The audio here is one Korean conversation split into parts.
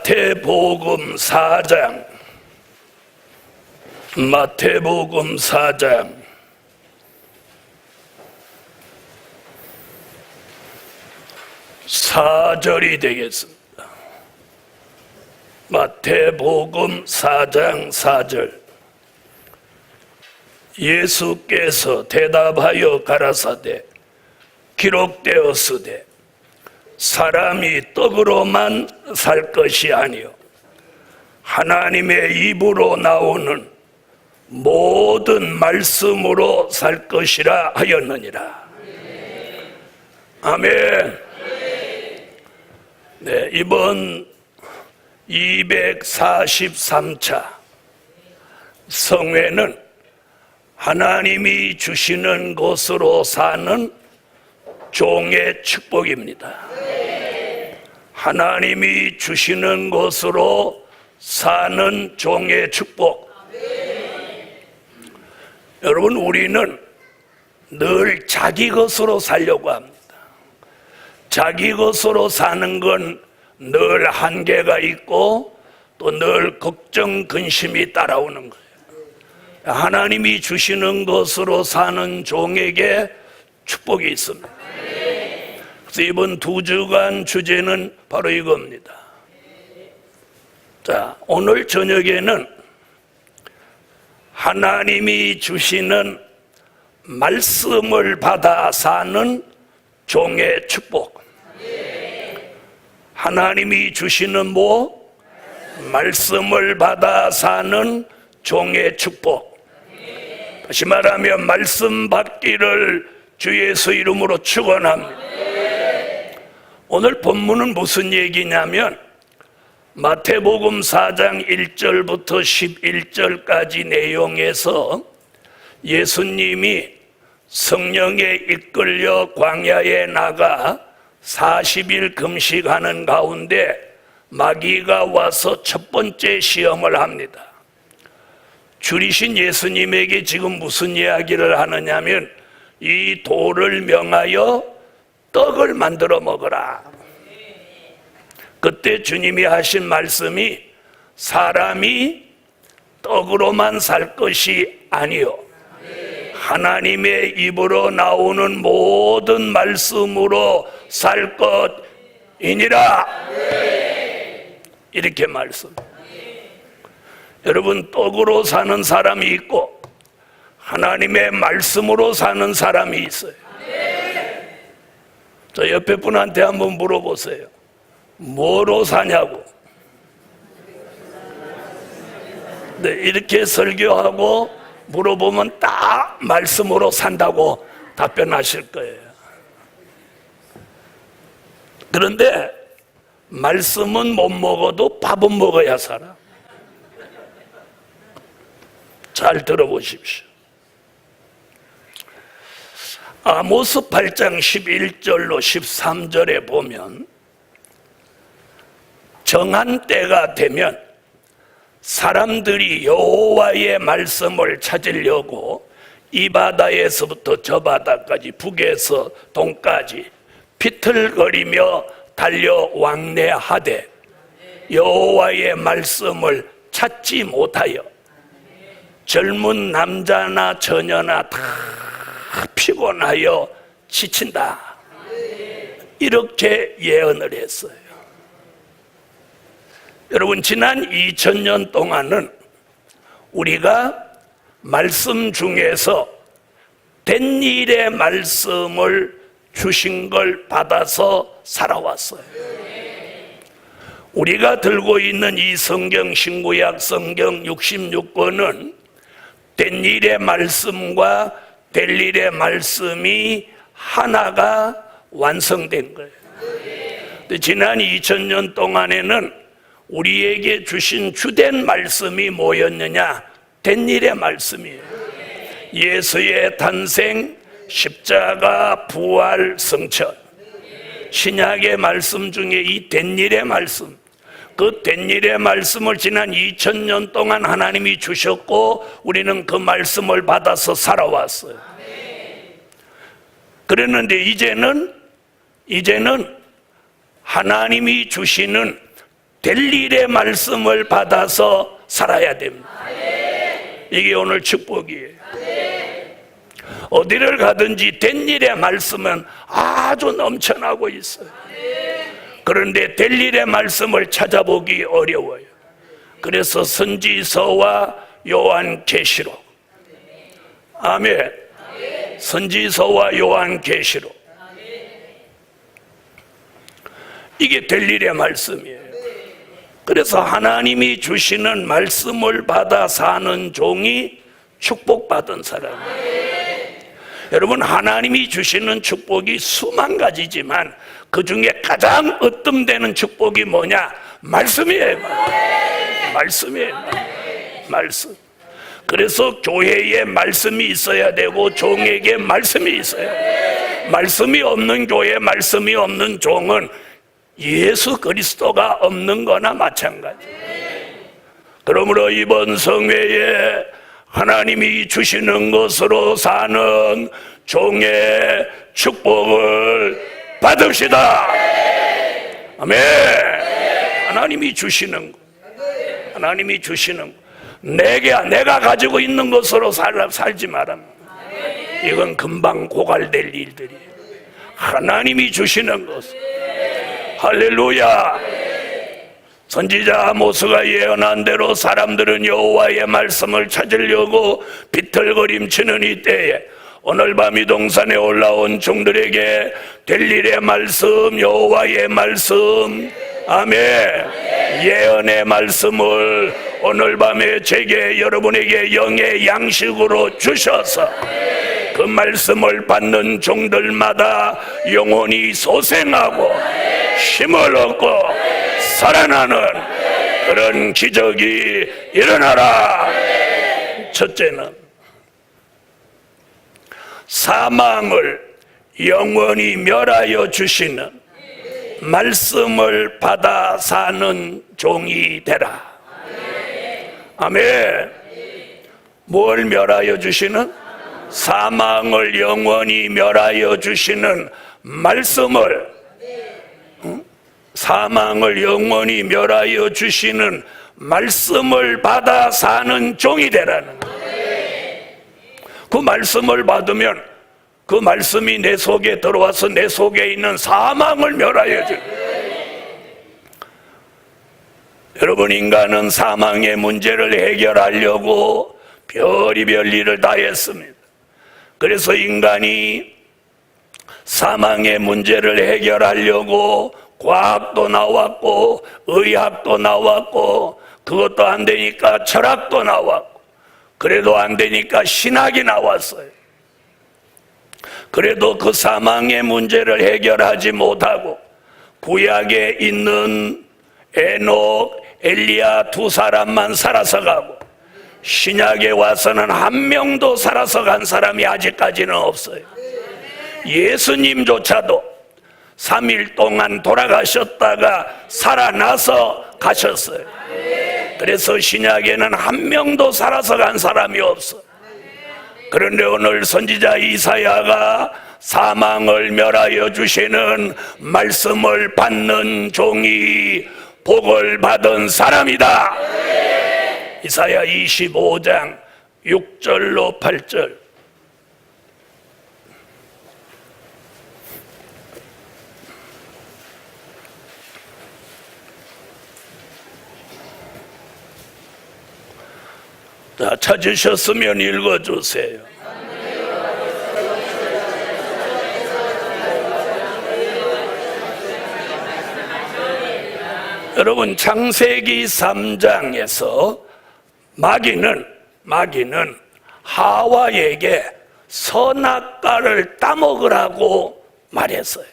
마태복음 4장 마태복음 4장 4절이 되겠습니다. 마태복음 4장 4절. 예수께서 대답하여 가라사대 기록되었으되 사람이 떡으로만 살 것이 아니요 하나님의 입으로 나오는 모든 말씀으로 살 것이라 하였느니라. 아멘. 네, 이번 243차 성회는 하나님이 주시는 것으로 사는 종의 축복입니다. 하나님이 주시는 것으로 사는 종의 축복. 여러분, 우리는 늘 자기 것으로 살려고 합니다. 자기 것으로 사는 건 늘 한계가 있고 또 늘 걱정, 근심이 따라오는 거예요. 하나님이 주시는 것으로 사는 종에게 축복이 있습니다. 그래서 이번 2주간 주제는 바로 이겁니다. 자, 오늘 저녁에는 하나님이 주시는 말씀을 받아 사는 종의 축복. 하나님이 주시는 말씀을 받아 사는 종의 축복. 다시 말하면 말씀 받기를 주 예수 이름으로 축원합니다. 오늘 본문은 무슨 얘기냐면 마태복음 4장 1절부터 11절까지 내용에서 예수님이 성령에 이끌려 광야에 나가 40일 금식하는 가운데 마귀가 와서 첫 번째 시험을 합니다. 줄이신 예수님에게 지금 무슨 이야기를 하느냐면 이 돌을 명하여 떡을 만들어 먹어라. 그때 주님이 하신 말씀이 사람이 떡으로만 살 것이 아니요 하나님의 입으로 나오는 모든 말씀으로 살 것이니라. 이렇게 말씀. 여러분, 떡으로 사는 사람이 있고 하나님의 말씀으로 사는 사람이 있어요. 저 옆에 분한테 한번 물어보세요. 뭐로 사냐고. 네, 이렇게 설교하고 물어보면 딱 말씀으로 산다고 답변하실 거예요. 그런데 말씀은 못 먹어도 밥은 먹어야 살아. 잘 들어보십시오. 아모스 8장 11절로 13절에 보면 정한 때가 되면 사람들이 여호와의 말씀을 찾으려고 이 바다에서부터 저 바다까지 북에서 동까지 비틀거리며 달려 왕래하되 여호와의 말씀을 찾지 못하여 젊은 남자나 처녀나 다 피곤하여 지친다. 이렇게 예언을 했어요. 여러분, 지난 2000년 동안은 우리가 말씀 중에서 된 일의 말씀을 주신 걸 받아서 살아왔어요. 우리가 들고 있는 이 성경, 신구약 성경 66권은 된 일의 말씀과 될 일의 말씀이 하나가 완성된 거예요. 지난 2000년 동안에는 우리에게 주신 주된 말씀이 뭐였느냐? 된 일의 말씀이에요. 예수의 탄생, 십자가, 부활, 성천. 신약의 말씀 중에 이 된 일의 말씀, 그 된 일의 말씀을 지난 2000년 동안 하나님이 주셨고 우리는 그 말씀을 받아서 살아왔어요. 그랬는데 이제는 하나님이 주시는 될 일의 말씀을 받아서 살아야 됩니다. 이게 오늘 축복이에요. 어디를 가든지 된 일의 말씀은 아주 넘쳐나고 있어요. 그런데 될 일의 말씀을 찾아보기 어려워요. 그래서 선지서와 요한계시록, 아멘. 선지서와 요한계시록, 이게 될 일의 말씀이에요. 그래서 하나님이 주시는 말씀을 받아 사는 종이 축복받은 사람이에요. 여러분, 하나님이 주시는 축복이 수만 가지지만 그 중에 가장 으뜸되는 축복이 뭐냐? 말씀이에요. 말씀이에요. 말씀. 그래서 교회에 말씀이 있어야 되고 종에게 말씀이 있어야 돼요. 말씀이 없는 교회, 말씀이 없는 종은 예수 그리스도가 없는 거나 마찬가지예요. 그러므로 이번 성회에 하나님이 주시는 것으로 사는 종의 축복을 받읍시다. 아멘. 하나님이 주시는 거, 하나님이 주시는 거. 내가 가지고 있는 것으로 살지 말랍니다. 이건 금방 고갈될 일들이에요. 하나님이 주시는 것. 할렐루야. 선지자 아모스가 예언한 대로 사람들은 여호와의 말씀을 찾으려고 비틀거림치는 이때에 오늘 밤 이 동산에 올라온 종들에게 될 일의 말씀, 여호와의 말씀, 아멘, 예언의 말씀을 오늘 밤에 제게 여러분에게 영의 양식으로 주셔서 그 말씀을 받는 종들마다 영혼이 소생하고 힘을 얻고 살아나는 그런 기적이 일어나라. 첫째는 사망을 영원히 멸하여 주시는 말씀을 받아 사는 종이 되라. 아멘. 뭘 멸하여 주시는? 사망을 영원히 멸하여 주시는 말씀을, 사망을 영원히 멸하여 주시는 말씀을 받아 사는 종이 되라는 거예요. 그 말씀을 받으면 그 말씀이 내 속에 들어와서 내 속에 있는 사망을 멸하여 줘. 여러분, 인간은 사망의 문제를 해결하려고 별의별 일을 다 했습니다. 그래서 인간이 사망의 문제를 해결하려고 과학도 나왔고 의학도 나왔고, 그것도 안 되니까 철학도 나왔고, 그래도 안 되니까 신학이 나왔어요. 그래도 그 사망의 문제를 해결하지 못하고 구약에 있는 에녹, 엘리야 두 사람만 살아서 가고, 신약에 와서는 한 명도 살아서 간 사람이 아직까지는 없어요. 예수님조차도 3일 동안 돌아가셨다가 살아나서 가셨어요. 그래서 신약에는 한 명도 살아서 간 사람이 없어. 그런데 오늘 선지자 이사야가 사망을 멸하여 주시는 말씀을 받는 종이 복을 받은 사람이다. 이사야 25장 6절로 8절. 자, 찾으셨으면 읽어주세요. 여러분, 창세기 3장에서 마귀는 하와에게 선악과를 따먹으라고 말했어요.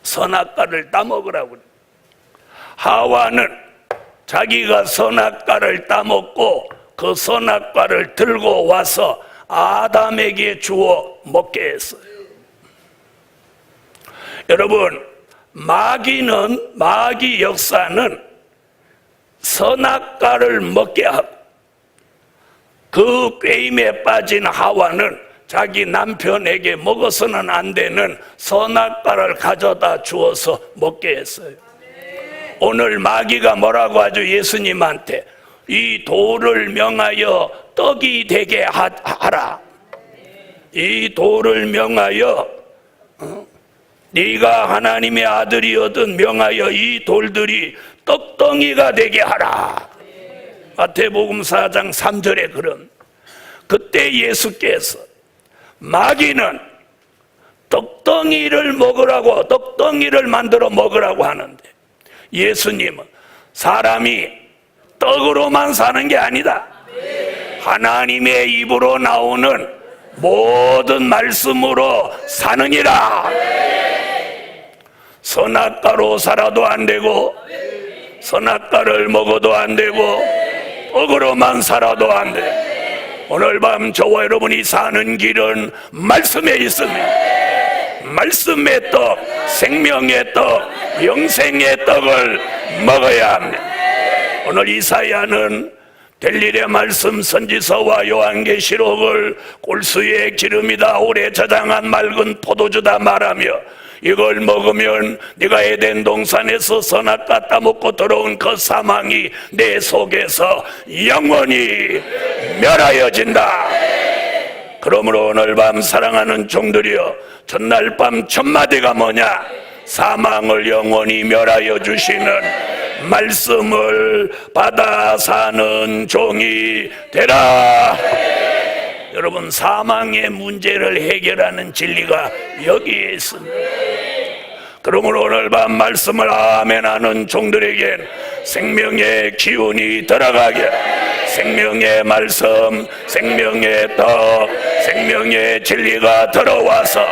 선악과를 따먹으라고. 하와는 자기가 선악과를 따먹고 그 선악과를 들고 와서 아담에게 주어 먹게 했어요. 여러분, 마귀 역사는 선악과를 먹게 하고, 그 게임에 빠진 하와는 자기 남편에게 먹어서는 안 되는 선악과를 가져다 주어서 먹게 했어요. 오늘 마귀가 뭐라고 하죠? 예수님한테 이 돌을 명하여 떡이 되게 하라. 이 돌을 명하여 네가 하나님의 아들이거든 명하여 이 돌들이 떡덩이가 되게 하라. 마태복음 4장 3절에 그런. 그때 예수께서 마귀는 떡덩이를 먹으라고, 떡덩이를 만들어 먹으라고 하는데, 예수님은 사람이 떡으로만 사는 게 아니다. 하나님의 입으로 나오는 모든 말씀으로 사느니라. 선악과로 살아도 안 되고 선악과를 먹어도 안 되고 떡으로만 살아도 안 돼. 오늘 밤 저와 여러분이 사는 길은 말씀에 있습니다. 말씀의 떡, 생명의 떡, 영생의 떡을 먹어야 합니다. 오늘 이사야는 델일의 말씀 선지서와 요한계시록을 골수의 기름이다, 오래 저장한 맑은 포도주다 말하며, 이걸 먹으면 네가 에덴 동산에서 선악과 따먹고 들어온 그 사망이 내 속에서 영원히 멸하여진다. 그러므로 오늘 밤 사랑하는 종들이여, 전날 밤 첫 마디가 뭐냐? 사망을 영원히 멸하여 주시는 말씀을 받아 사는 종이 되라. 여러분, 사망의 문제를 해결하는 진리가 여기에 있습니다. 그러므로 오늘 밤 말씀을 아멘하는 종들에겐 생명의 기운이 들어가게, 생명의 말씀, 생명의 떡, 생명의 진리가 들어와서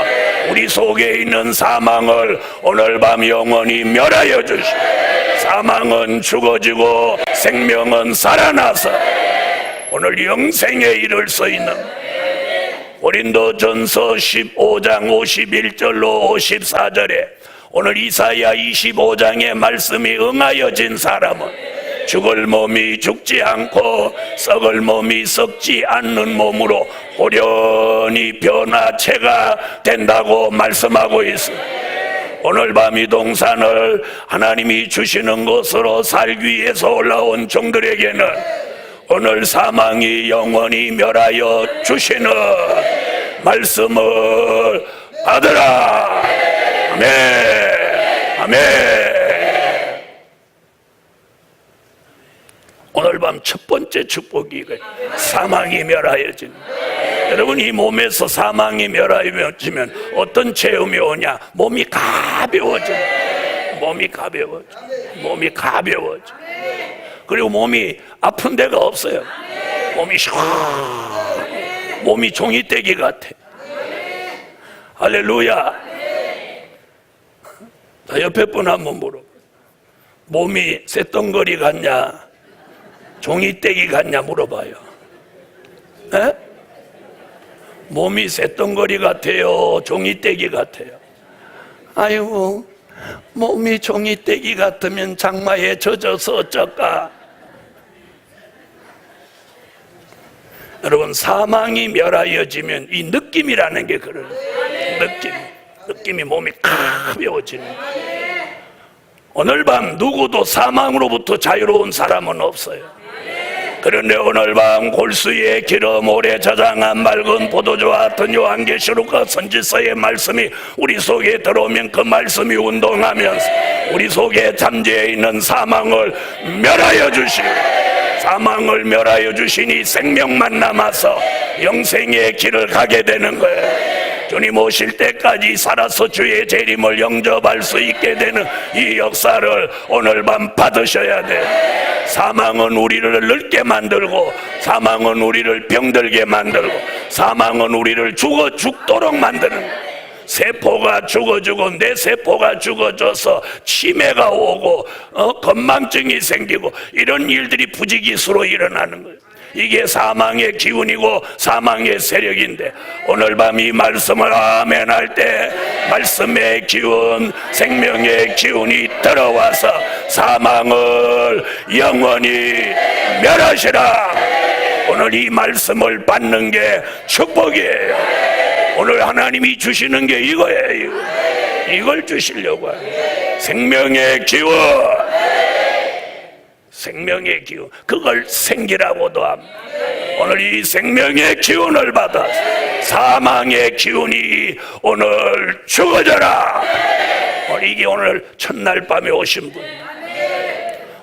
우리 속에 있는 사망을 오늘 밤 영원히 멸하여 주시고, 사망은 죽어지고 생명은 살아나서 오늘 영생에 이를 수 있는, 고린도전서 15장 51절로 54절에 오늘 이사야 25장의 말씀이 응하여진 사람은 죽을 몸이 죽지 않고 썩을 몸이 썩지 않는 몸으로 호련히 변화체가 된다고 말씀하고 있습니다. 오늘 밤 이 동산을 하나님이 주시는 것으로 살기 위해서 올라온 종들에게는 오늘 사망이 영원히 멸하여 주시는 말씀을 받으라. 아멘. 아멘. 오늘 밤 첫 번째 축복이 사망이 멸하여진. 여러분, 이 몸에서 사망이 멸하여지면 어떤 체험이 오냐? 몸이 가벼워져. 몸이 가벼워져. 몸이 가벼워져. 그리고 몸이 아픈 데가 없어요. 몸이 몸이 종이떼기 같아. 할렐루야. 자, 옆에 분 한번 물어. 몸이 쇳덩거리 같냐, 종이떼기 같냐 물어봐요. 에? 몸이 쇳덩거리 같아요, 종이떼기 같아요? 아이고, 몸이 종이떼기 같으면 장마에 젖어서 어쩔까? 여러분, 사망이 멸하여지면 이 느낌이라는 게 그래요. 느낌이 몸이 가벼워지는. 오늘 밤 누구도 사망으로부터 자유로운 사람은 없어요. 그런데 오늘 밤 골수의 기름, 오래 저장한 맑은 포도주와 같은 요한계시록과 선지서의 말씀이 우리 속에 들어오면 그 말씀이 운동하면서 우리 속에 잠재해 있는 사망을 멸하여 주시고, 사망을 멸하여 주시니 생명만 남아서 영생의 길을 가게 되는 거예요. 주님 오실 때까지 살아서 주의 재림을 영접할 수 있게 되는 이 역사를 오늘 밤 받으셔야 돼요. 사망은 우리를 늙게 만들고, 사망은 우리를 병들게 만들고, 사망은 우리를 죽도록 만드는 거예요. 세포가 죽어지고 내 세포가 죽어져서 치매가 오고 건망증이 생기고 이런 일들이 부지기수로 일어나는 거예요. 이게 사망의 기운이고 사망의 세력인데, 오늘 밤 이 말씀을 아멘할 때 말씀의 기운, 생명의 기운이 들어와서 사망을 영원히 멸하시라. 오늘 이 말씀을 받는 게 축복이에요. 오늘 하나님이 주시는 게 이거예요. 이걸 주시려고 해요. 생명의 기운, 생명의 기운, 그걸 생기라고도 합니다. 오늘 이 생명의 기운을 받아 사망의 기운이 오늘 죽어져라. 이게 오늘 첫날 밤에 오신 분,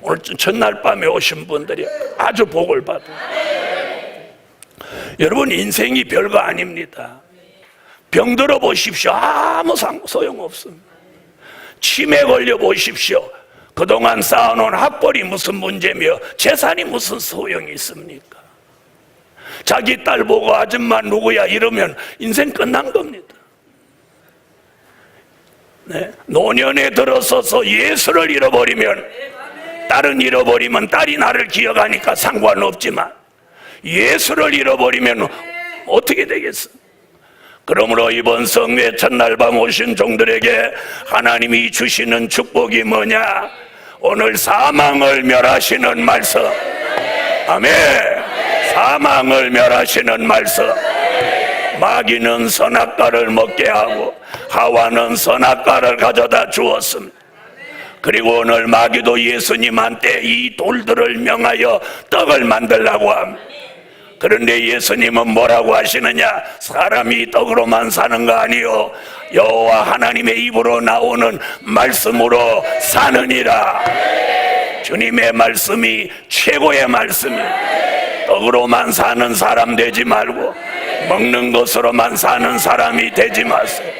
오늘 첫날 밤에 오신 분들이 아주 복을 받아요. 여러분, 인생이 별거 아닙니다. 병들어 보십시오. 아무 소용없습니다. 치매 걸려 보십시오. 그동안 쌓아놓은 학벌이 무슨 문제며 재산이 무슨 소용이 있습니까? 자기 딸 보고 아줌마 누구야 이러면 인생 끝난 겁니다. 네. 노년에 들어서서 예수를 잃어버리면 딸은 잃어버리면 딸이 나를 기억하니까 상관없지만 예수를 잃어버리면 어떻게 되겠어? 그러므로 이번 성회 첫날 밤 오신 종들에게 하나님이 주시는 축복이 뭐냐? 오늘 사망을 멸하시는 말씀. 아멘. 사망을 멸하시는 말씀. 마귀는 선악과를 먹게 하고 하와는 선악과를 가져다 주었습니다. 그리고 오늘 마귀도 예수님한테 이 돌들을 명하여 떡을 만들라고 합니다. 그런데 예수님은 뭐라고 하시느냐? 사람이 떡으로만 사는 거 아니요 여호와 하나님의 입으로 나오는 말씀으로 사느니라. 주님의 말씀이 최고의 말씀이에요. 떡으로만 사는 사람 되지 말고 먹는 것으로만 사는 사람이 되지 마세요.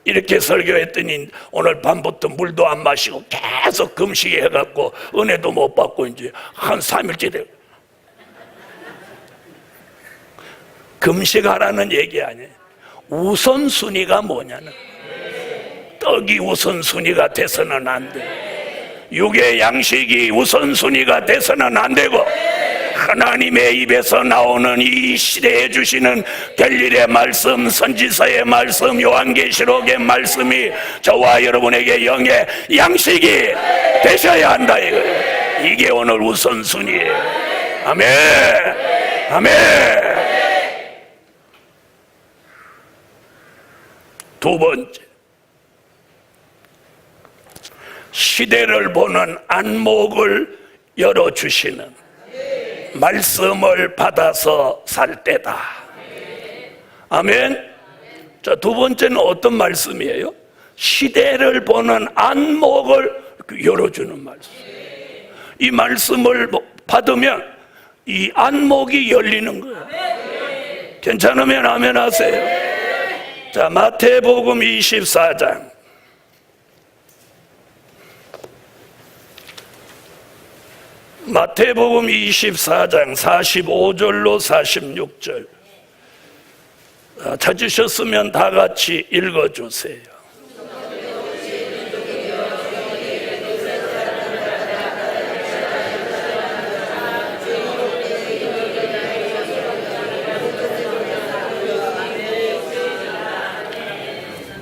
이렇게 설교했더니 오늘 밤부터 물도 안 마시고 계속 금식해갖고 은혜도 못 받고 이제 한 3일째 되고. 금식하라는 얘기 아니에요. 우선순위가 뭐냐는, 떡이 우선순위가 돼서는 안 돼. 육의 양식이 우선순위가 돼서는 안 되고, 하나님의 입에서 나오는 이 시대에 주시는 결일의 말씀, 선지서의 말씀, 요한계시록의 말씀이 저와 여러분에게 영의 양식이 되셔야 한다 이거예요. 이게 오늘 우선순위예요. 아멘. 아멘. 두 번째, 시대를 보는 안목을 열어주시는 말씀을 받아서 살 때다. 아멘. 자, 두 번째는 어떤 말씀이에요? 시대를 보는 안목을 열어주는 말씀. 이 말씀을 받으면 이 안목이 열리는 거예요. 괜찮으면 아멘 하세요. 자, 마태복음 24장. 마태복음 24장 45절로 46절. 찾으셨으면 다 같이 읽어주세요.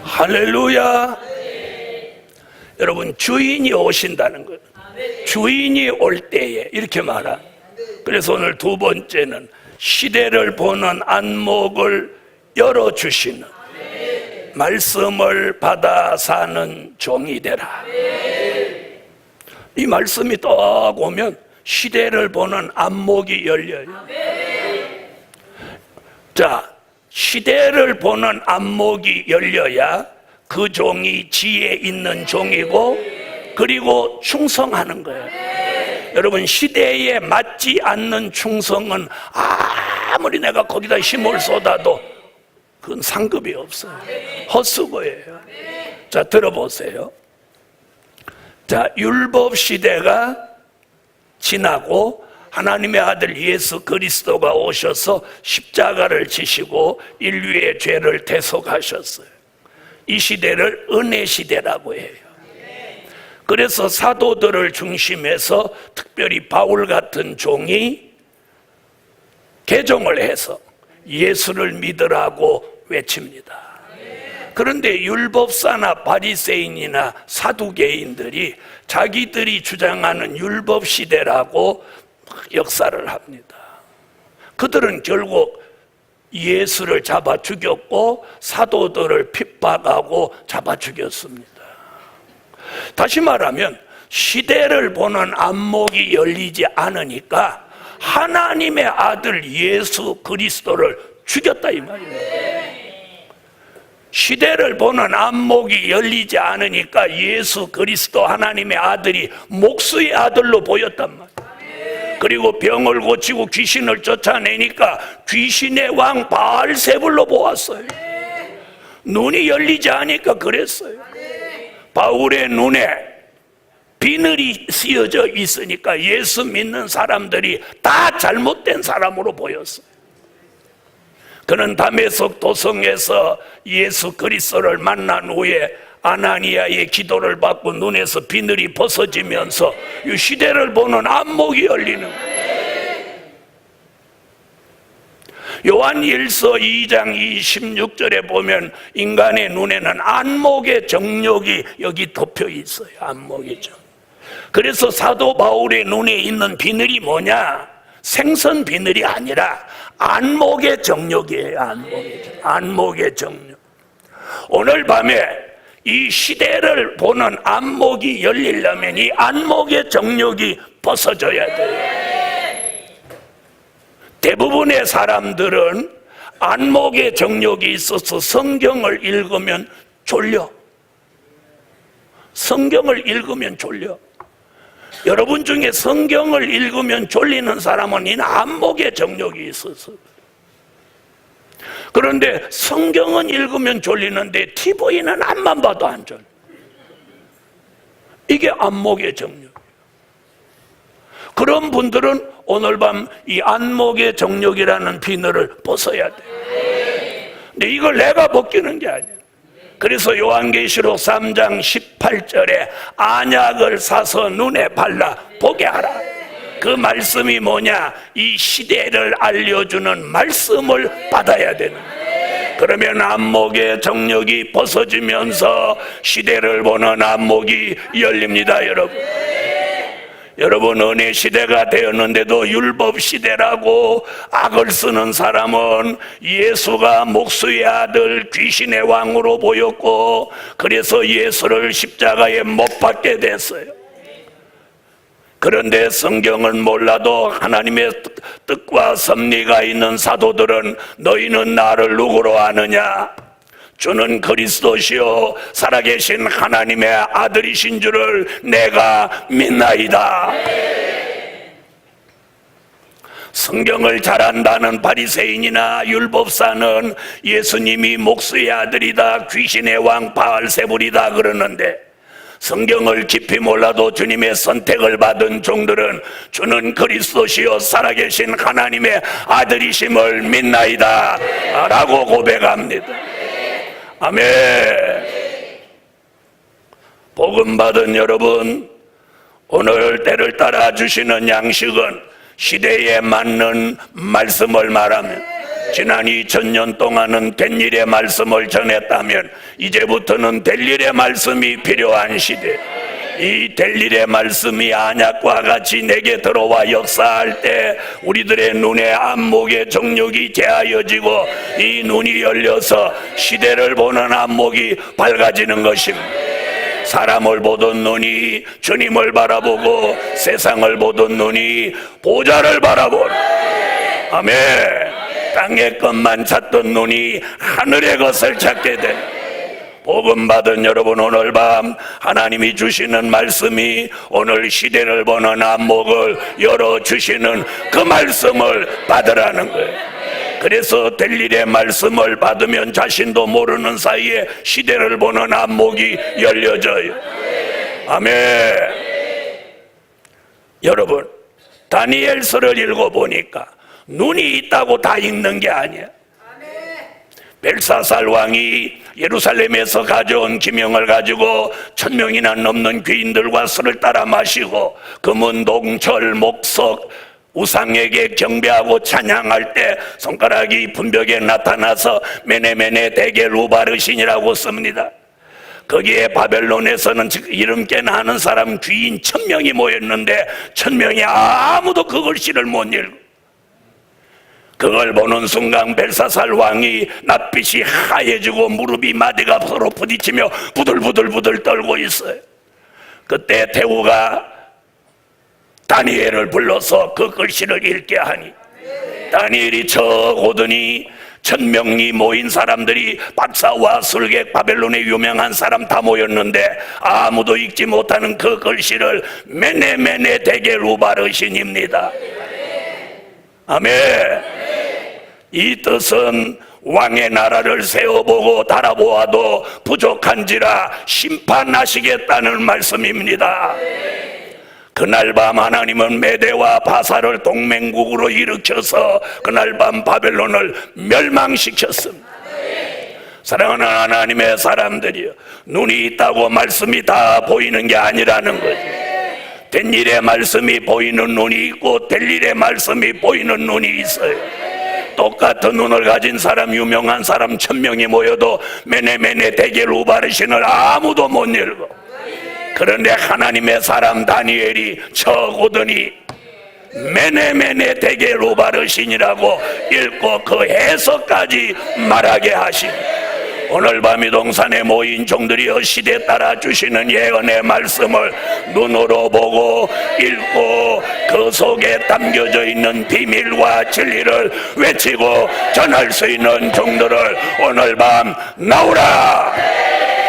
할렐루야. 여러분, 주인이 오신다는 거예요. 주인이 올 때에 이렇게 말한. 그래서 오늘 두 번째는 시대를 보는 안목을 열어주시는 말씀을 받아 사는 종이 되라. 이 말씀이 딱 오면 시대를 보는 안목이 열려요. 자, 시대를 보는 안목이 열려야 그 종이 지혜 있는 종이고, 그리고 충성하는 거예요. 여러분, 시대에 맞지 않는 충성은 아무리 내가 거기다 힘을 쏟아도 그건 상급이 없어요. 헛수고예요. 자, 들어보세요. 자, 율법 시대가 지나고 하나님의 아들 예수 그리스도가 오셔서 십자가를 지시고 인류의 죄를 대속하셨어요. 이 시대를 은혜 시대라고 해요. 그래서 사도들을 중심해서 특별히 바울 같은 종이 개종을 해서 예수를 믿으라고 외칩니다. 그런데 율법사나 바리새인이나 사두개인들이 자기들이 주장하는 율법 시대라고 역사를 합니다. 그들은 결국 예수를 잡아 죽였고 사도들을 핍박하고 잡아 죽였습니다. 다시 말하면 시대를 보는 안목이 열리지 않으니까 하나님의 아들 예수 그리스도를 죽였다 이 말이에요. 시대를 보는 안목이 열리지 않으니까 예수 그리스도 하나님의 아들이 목수의 아들로 보였단 말이에요. 그리고 병을 고치고 귀신을 쫓아내니까 귀신의 왕 바알세불로 보았어요. 눈이 열리지 않으니까 그랬어요. 바울의 눈에 비늘이 씌어져 있으니까 예수 믿는 사람들이 다 잘못된 사람으로 보였어요. 그는 다메섹 도성에서 예수 그리스도를 만난 후에 아나니아의 기도를 받고 눈에서 비늘이 벗어지면서 이 시대를 보는 안목이 열리는 거예요. 요한일서 2장 26절에 보면 인간의 눈에는 안목의 정욕이 여기 덮여 있어요. 안목의 정욕. 그래서 사도 바울의 눈에 있는 비늘이 뭐냐? 생선 비늘이 아니라 안목의 정욕이에요. 안목의 정욕. 오늘 밤에 이 시대를 보는 안목이 열리려면 이 안목의 정욕이 벗어져야 돼요. 대부분의 사람들은 안목의 정욕이 있어서 성경을 읽으면 졸려. 성경을 읽으면 졸려. 여러분 중에 성경을 읽으면 졸리는 사람은 이 안목의 정욕이 있어서. 그런데 성경은 읽으면 졸리는데 TV는 앞만 봐도 안 졸려. 이게 안목의 정욕. 그런 분들은 오늘 밤 이 안목의 정욕이라는 비늘을 벗어야 돼. 근데 이걸 내가 벗기는 게 아니야. 그래서 요한계시록 3장 18절에 안약을 사서 눈에 발라 보게 하라. 그 말씀이 뭐냐? 이 시대를 알려주는 말씀을 받아야 되는 거야. 그러면 안목의 정욕이 벗어지면서 시대를 보는 안목이 열립니다. 여러분 은혜 시대가 되었는데도 율법 시대라고 악을 쓰는 사람은 예수가 목수의 아들 귀신의 왕으로 보였고 그래서 예수를 십자가에 못 박게 됐어요. 그런데 성경을 몰라도 하나님의 뜻과 섭리가 있는 사도들은 너희는 나를 누구로 아느냐? 주는 그리스도시요 살아계신 하나님의 아들이신 줄을 내가 믿나이다. 성경을 잘 안다는 바리새인이나 율법사는 예수님이 목수의 아들이다, 귀신의 왕 바알세불이다 그러는데 성경을 깊이 몰라도 주님의 선택을 받은 종들은 주는 그리스도시요 살아계신 하나님의 아들이심을 믿나이다 라고 고백합니다. 아멘. 복음 받은 여러분, 오늘 때를 따라 주시는 양식은 시대에 맞는 말씀을 말하면 지난 2000년 동안은 된 일의 말씀을 전했다면 이제부터는 될 일의 말씀이 필요한 시대. 이 될 일의 말씀이 안약과 같이 내게 들어와 역사할 때 우리들의 눈에 안목의 정욕이 제하여지고 이 눈이 열려서 시대를 보는 안목이 밝아지는 것입니다. 사람을 보던 눈이 주님을 바라보고 세상을 보던 눈이 보좌를 바라보라. 아멘. 땅의 것만 찾던 눈이 하늘의 것을 찾게 돼. 복음 받은 여러분, 오늘 밤 하나님이 주시는 말씀이 오늘 시대를 보는 안목을 열어주시는 그 말씀을 받으라는 거예요. 그래서 될 일의 말씀을 받으면 자신도 모르는 사이에 시대를 보는 안목이 열려져요. 아멘. 여러분, 다니엘서를 읽어보니까 눈이 있다고 다 읽는 게 아니야. 벨사살 왕이 예루살렘에서 가져온 기명을 가지고 1000명이나 넘는 귀인들과 술을 따라 마시고 금은 동철 목석 우상에게 경배하고 찬양할 때 손가락이 분벽에 나타나서 메네메네 대게 루바르신이라고 씁니다. 거기에 바벨론에서는 이름 깨나 하는 사람 귀인 1000명이 모였는데 1000명이 아무도 그 글씨를 못 읽고, 그걸 보는 순간 벨사살 왕이 낯빛이 하얘지고 무릎이 마디가 서로 부딪히며 부들부들 떨고 있어요. 그때 태우가 다니엘을 불러서 그 글씨를 읽게 하니 다니엘이 척 오더니 1000명이 모인 사람들이 박사와 술객 바벨론의 유명한 사람 다 모였는데 아무도 읽지 못하는 그 글씨를 메네메네 대게 루바르신입니다. 아멘. 이 뜻은 왕의 나라를 세워보고 달아보아도 부족한지라 심판하시겠다는 말씀입니다. 그날 밤 하나님은 메대와 바사를 동맹국으로 일으켜서 그날 밤 바벨론을 멸망시켰습니다. 사랑하는 하나님의 사람들이여, 눈이 있다고 말씀이 다 보이는 게 아니라는 거죠. 된 일의 말씀이 보이는 눈이 있고 될 일의 말씀이 보이는 눈이 있어요. 똑같은 눈을 가진 사람, 유명한 사람 1000명이 모여도 메네메네 데겔 우바르신을 아무도 못 읽어. 그런데 하나님의 사람 다니엘이 쳐고더니 메네메네 데겔 우바르신이라고 읽고 그 해석까지 말하게 하시니, 오늘 밤 이 동산에 모인 종들이여, 시대 따라 주시는 예언의 말씀을 눈으로 보고 읽고 그 속에 담겨져 있는 비밀과 진리를 외치고 전할 수 있는 종들을 오늘 밤 나오라,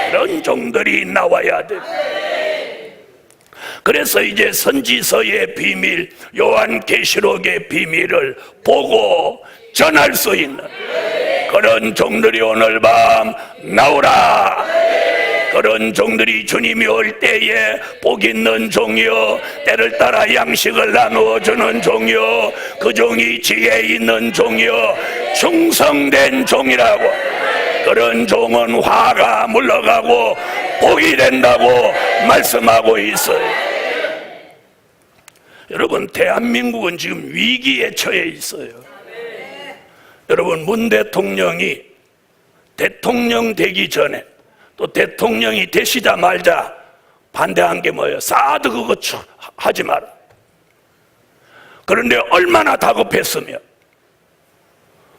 그런 종들이 나와야 돼. 그래서 이제 선지서의 비밀, 요한계시록의 비밀을 보고 전할 수 있는 그런 종들이 오늘 밤 나오라. 그런 종들이 주님이 올 때에 복 있는 종이요, 때를 따라 양식을 나누어 주는 종이요, 그 종이 지혜 있는 종이요, 충성된 종이라고. 그런 종은 화가 물러가고 복이 된다고 말씀하고 있어요. 여러분, 대한민국은 지금 위기에 처해 있어요. 여러분, 문 대통령이 대통령 되기 전에, 또 대통령이 되시자마자 반대한 게 뭐예요? 사드 그거 하지 마라. 그런데 얼마나 다급했으면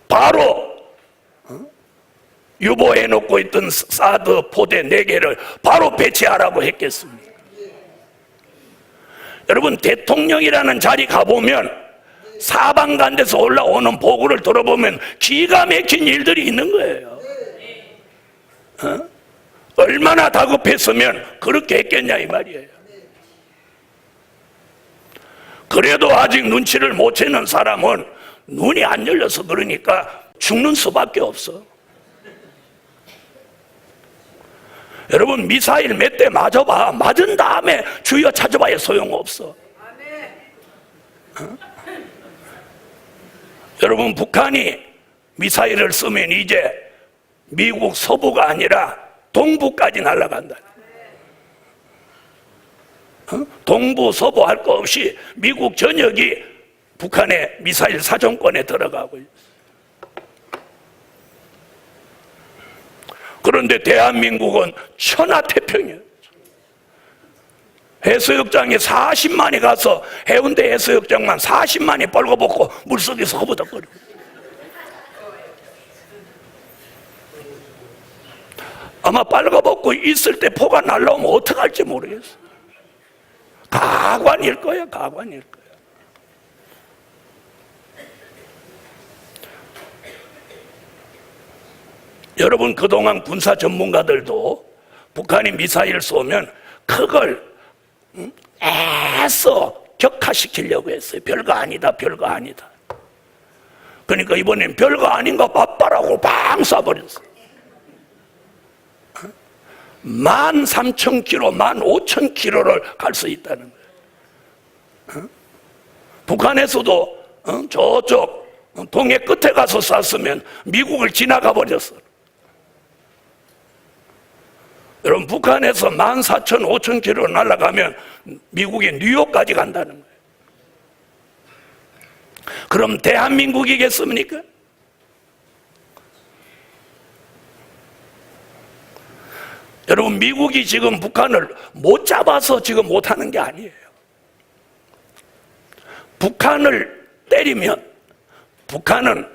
바로 유보해놓고 있던 사드 포대 4개를 바로 배치하라고 했겠습니까? 여러분, 대통령이라는 자리 가보면 사방간 데서 올라오는 보고를 들어보면 기가 막힌 일들이 있는 거예요. 얼마나 다급했으면 그렇게 했겠냐 이 말이에요. 그래도 아직 눈치를 못 채는 사람은 눈이 안 열려서 그러니까 죽는 수밖에 없어. 여러분, 미사일 몇 대 맞아봐. 맞은 다음에 주여 찾아봐야 소용없어. 여러분, 북한이 미사일을 쓰면 이제 미국 서부가 아니라 동부까지 날아간다. 동부 서부 할 거 없이 미국 전역이 북한의 미사일 사정권에 들어가고 있어요. 그런데 대한민국은 천하태평이에요. 해수욕장에 40만이 가서 해운대 해수욕장만 40만이 벌거벗고 물속에서 허부덕거리고, 아마 빨가벗고 있을 때 포가 날라오면 어떡할지 모르겠어. 가관일 거야, 가관일 거야. 여러분, 그동안 군사 전문가들도 북한이 미사일 쏘면 그걸 애써 격화시키려고 했어요. 별거 아니다, 별거 아니다. 그러니까 이번엔 별거 아닌가 바빠라고 방 쏴버렸어. 13,000km, 15,000km를 갈 수 있다는 거예요. 북한에서도 저쪽 동해 끝에 가서 쐈으면 미국을 지나가 버렸어. 여러분, 북한에서 14,000, 15,000km 날아가면 미국의 뉴욕까지 간다는 거예요. 그럼 대한민국이겠습니까? 여러분, 미국이 지금 북한을 못 잡아서 지금 못하는 게 아니에요. 북한을 때리면 북한은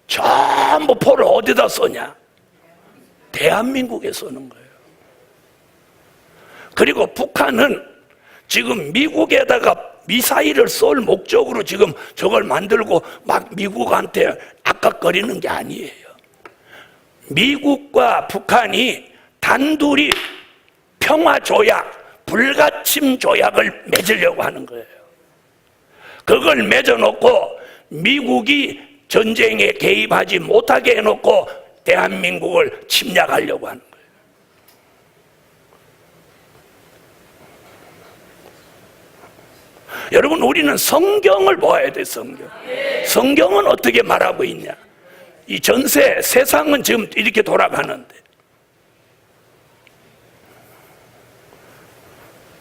전부 포를 어디다 쏘냐? 대한민국에 쏘는 거예요. 그리고 북한은 지금 미국에다가 미사일을 쏠 목적으로 지금 저걸 만들고 막 미국한테 아깝거리는 게 아니에요. 미국과 북한이 단둘이 평화조약, 불가침 조약을 맺으려고 하는 거예요. 그걸 맺어놓고 미국이 전쟁에 개입하지 못하게 해놓고 대한민국을 침략하려고 하는 거예요. 여러분, 우리는 성경을 보아야 돼. 성경은 어떻게 말하고 있냐? 이 전세 세상은 지금 이렇게 돌아가는데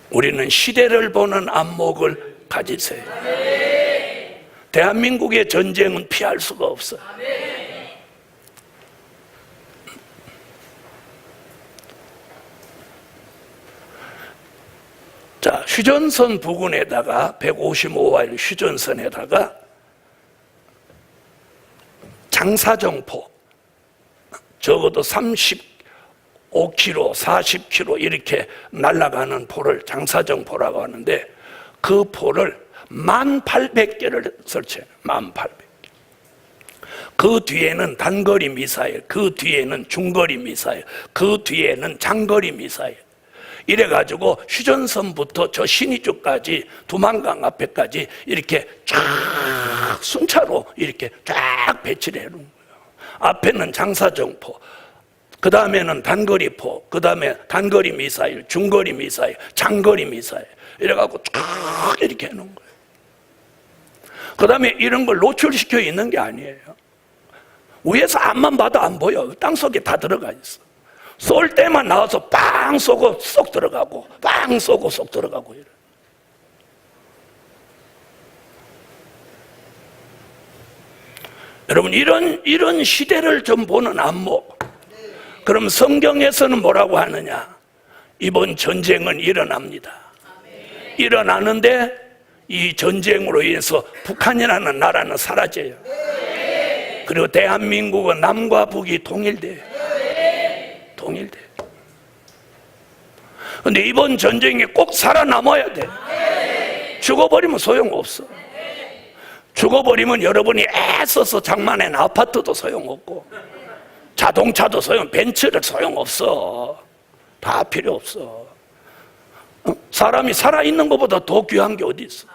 우리는 시대를 보는 안목을 가지세요. 대한민국의 전쟁은 피할 수가 없어요. 자, 휴전선 부근에다가 155마일 휴전선에다가 장사정포 적어도 35km, 40km 이렇게 날아가는 포를 장사정포라고 하는데 그 포를 18,000개를 설치해요. 18,000개. 그 뒤에는 단거리 미사일, 그 뒤에는 중거리 미사일, 그 뒤에는 장거리 미사일. 이래가지고 휴전선부터 저 신의주까지 두만강 앞에까지 이렇게 쫙 순차로 이렇게 쫙 배치를 해놓은 거예요. 앞에는 장사정포, 그 다음에는 단거리포, 그 다음에 단거리 미사일, 중거리 미사일, 장거리 미사일 이래갖고 쫙 이렇게 해놓은 거예요. 그 다음에 이런 걸 노출시켜 있는 게 아니에요. 위에서 앞만 봐도 안 보여. 땅속에 다 들어가 있어. 쏠 때만 나와서 빵 쏘고 쏙 들어가고 빵 쏘고 쏙 들어가고 이래. 여러분 이런 시대를 좀 보는 안목. 그럼 성경에서는 뭐라고 하느냐? 이번 전쟁은 일어납니다. 일어나는데 이 전쟁으로 인해서 북한이라는 나라는 사라져요. 그리고 대한민국은 남과 북이 통일돼요. 통일돼요. 근데 이번 전쟁에 꼭 살아남아야 돼. 죽어버리면 소용없어. 죽어버리면 여러분이 애써서 장만한 아파트도 소용없고 자동차도 벤츠를 소용없어. 다 필요 없어. 사람이 살아있는 것보다 더 귀한 게 어디 있어.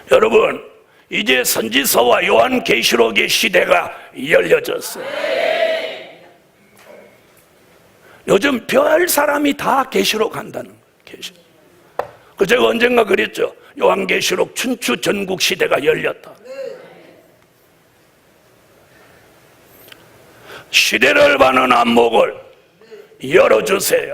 여러분 이제 선지서와 요한계시록의 시대가 열려졌어요. 요즘 별 사람이 다 계시록 한다는 거예요. 계시록. 그 제가 언젠가 그랬죠. 요한계시록 춘추 전국 시대가 열렸다. 시대를 봐는 안목을 열어주세요.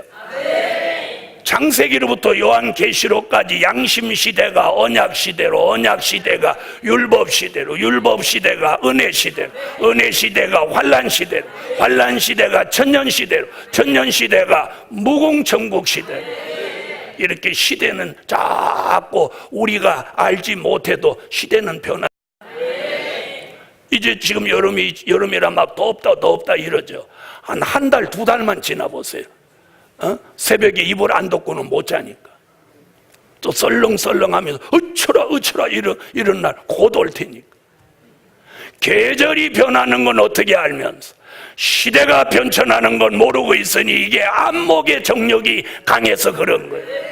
창세기로부터 요한계시록까지 양심시대가 언약시대로, 언약시대가 율법시대로, 율법시대가 은혜시대로, 은혜시대가 환란시대로, 환란시대가 천년시대로, 천년시대가 무궁천국시대로. 이렇게 시대는 자꾸 우리가 알지 못해도 시대는 변화. 이제 지금 여름이라 막 덥다 이러죠. 한 달, 두 달만 지나보세요. 새벽에 이불 안 덮고는 못 자니까 또 썰렁썰렁하면서 으처라 이런 날 곧 올 테니까. 계절이 변하는 건 어떻게 알면서 시대가 변천하는 건 모르고 있으니 이게 안목의 정력이 강해서 그런 거예요.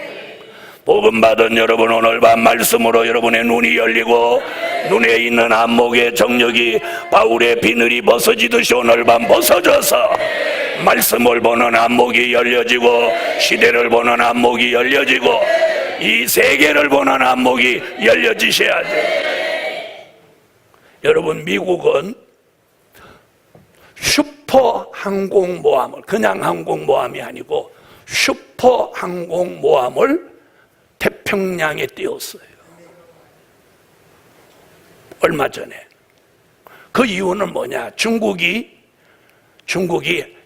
복음 받은 여러분 오늘 밤 말씀으로 여러분의 눈이 열리고 눈에 있는 안목의 정력이 바울의 비늘이 벗어지듯이 오늘 밤 벗어져서 말씀을 보는 안목이 열려지고 시대를 보는 안목이 열려지고 이 세계를 보는 안목이 열려지셔야 돼요. 여러분 미국은 슈퍼 항공모함을 그냥 항공모함이 아니고 슈퍼 항공모함을 태평양에 띄웠어요. 얼마 전에. 그 이유는 뭐냐? 중국이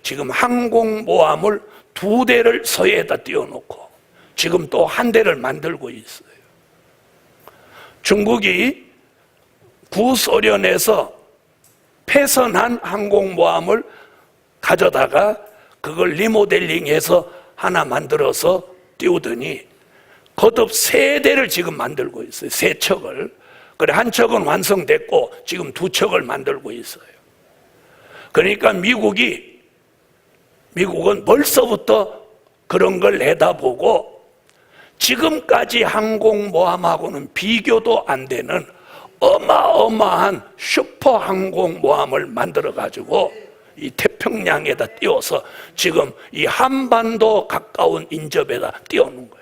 지금 항공모함을 2대를 서해에다 띄워놓고 지금 또 1대를 만들고 있어요. 중국이 구소련에서 폐선한 항공모함을 가져다가 그걸 리모델링해서 하나 만들어서 띄우더니 거듭 3대를 지금 만들고 있어요. 3척을. 그래 한 척은 완성됐고 지금 2척을 만들고 있어요. 그러니까 미국은 벌써부터 그런 걸 내다보고 지금까지 항공모함하고는 비교도 안 되는 어마어마한 슈퍼 항공모함을 만들어가지고 이 태평양에다 띄워서 지금 이 한반도 가까운 인접에다 띄워놓은 거예요.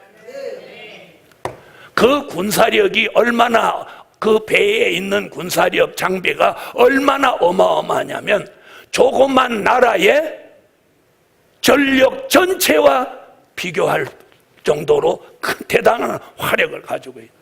그 군사력이 얼마나 그 배에 있는 군사력 장비가 얼마나 어마어마하냐면 조그만 나라의 전력 전체와 비교할 정도로 큰 대단한 화력을 가지고 있다.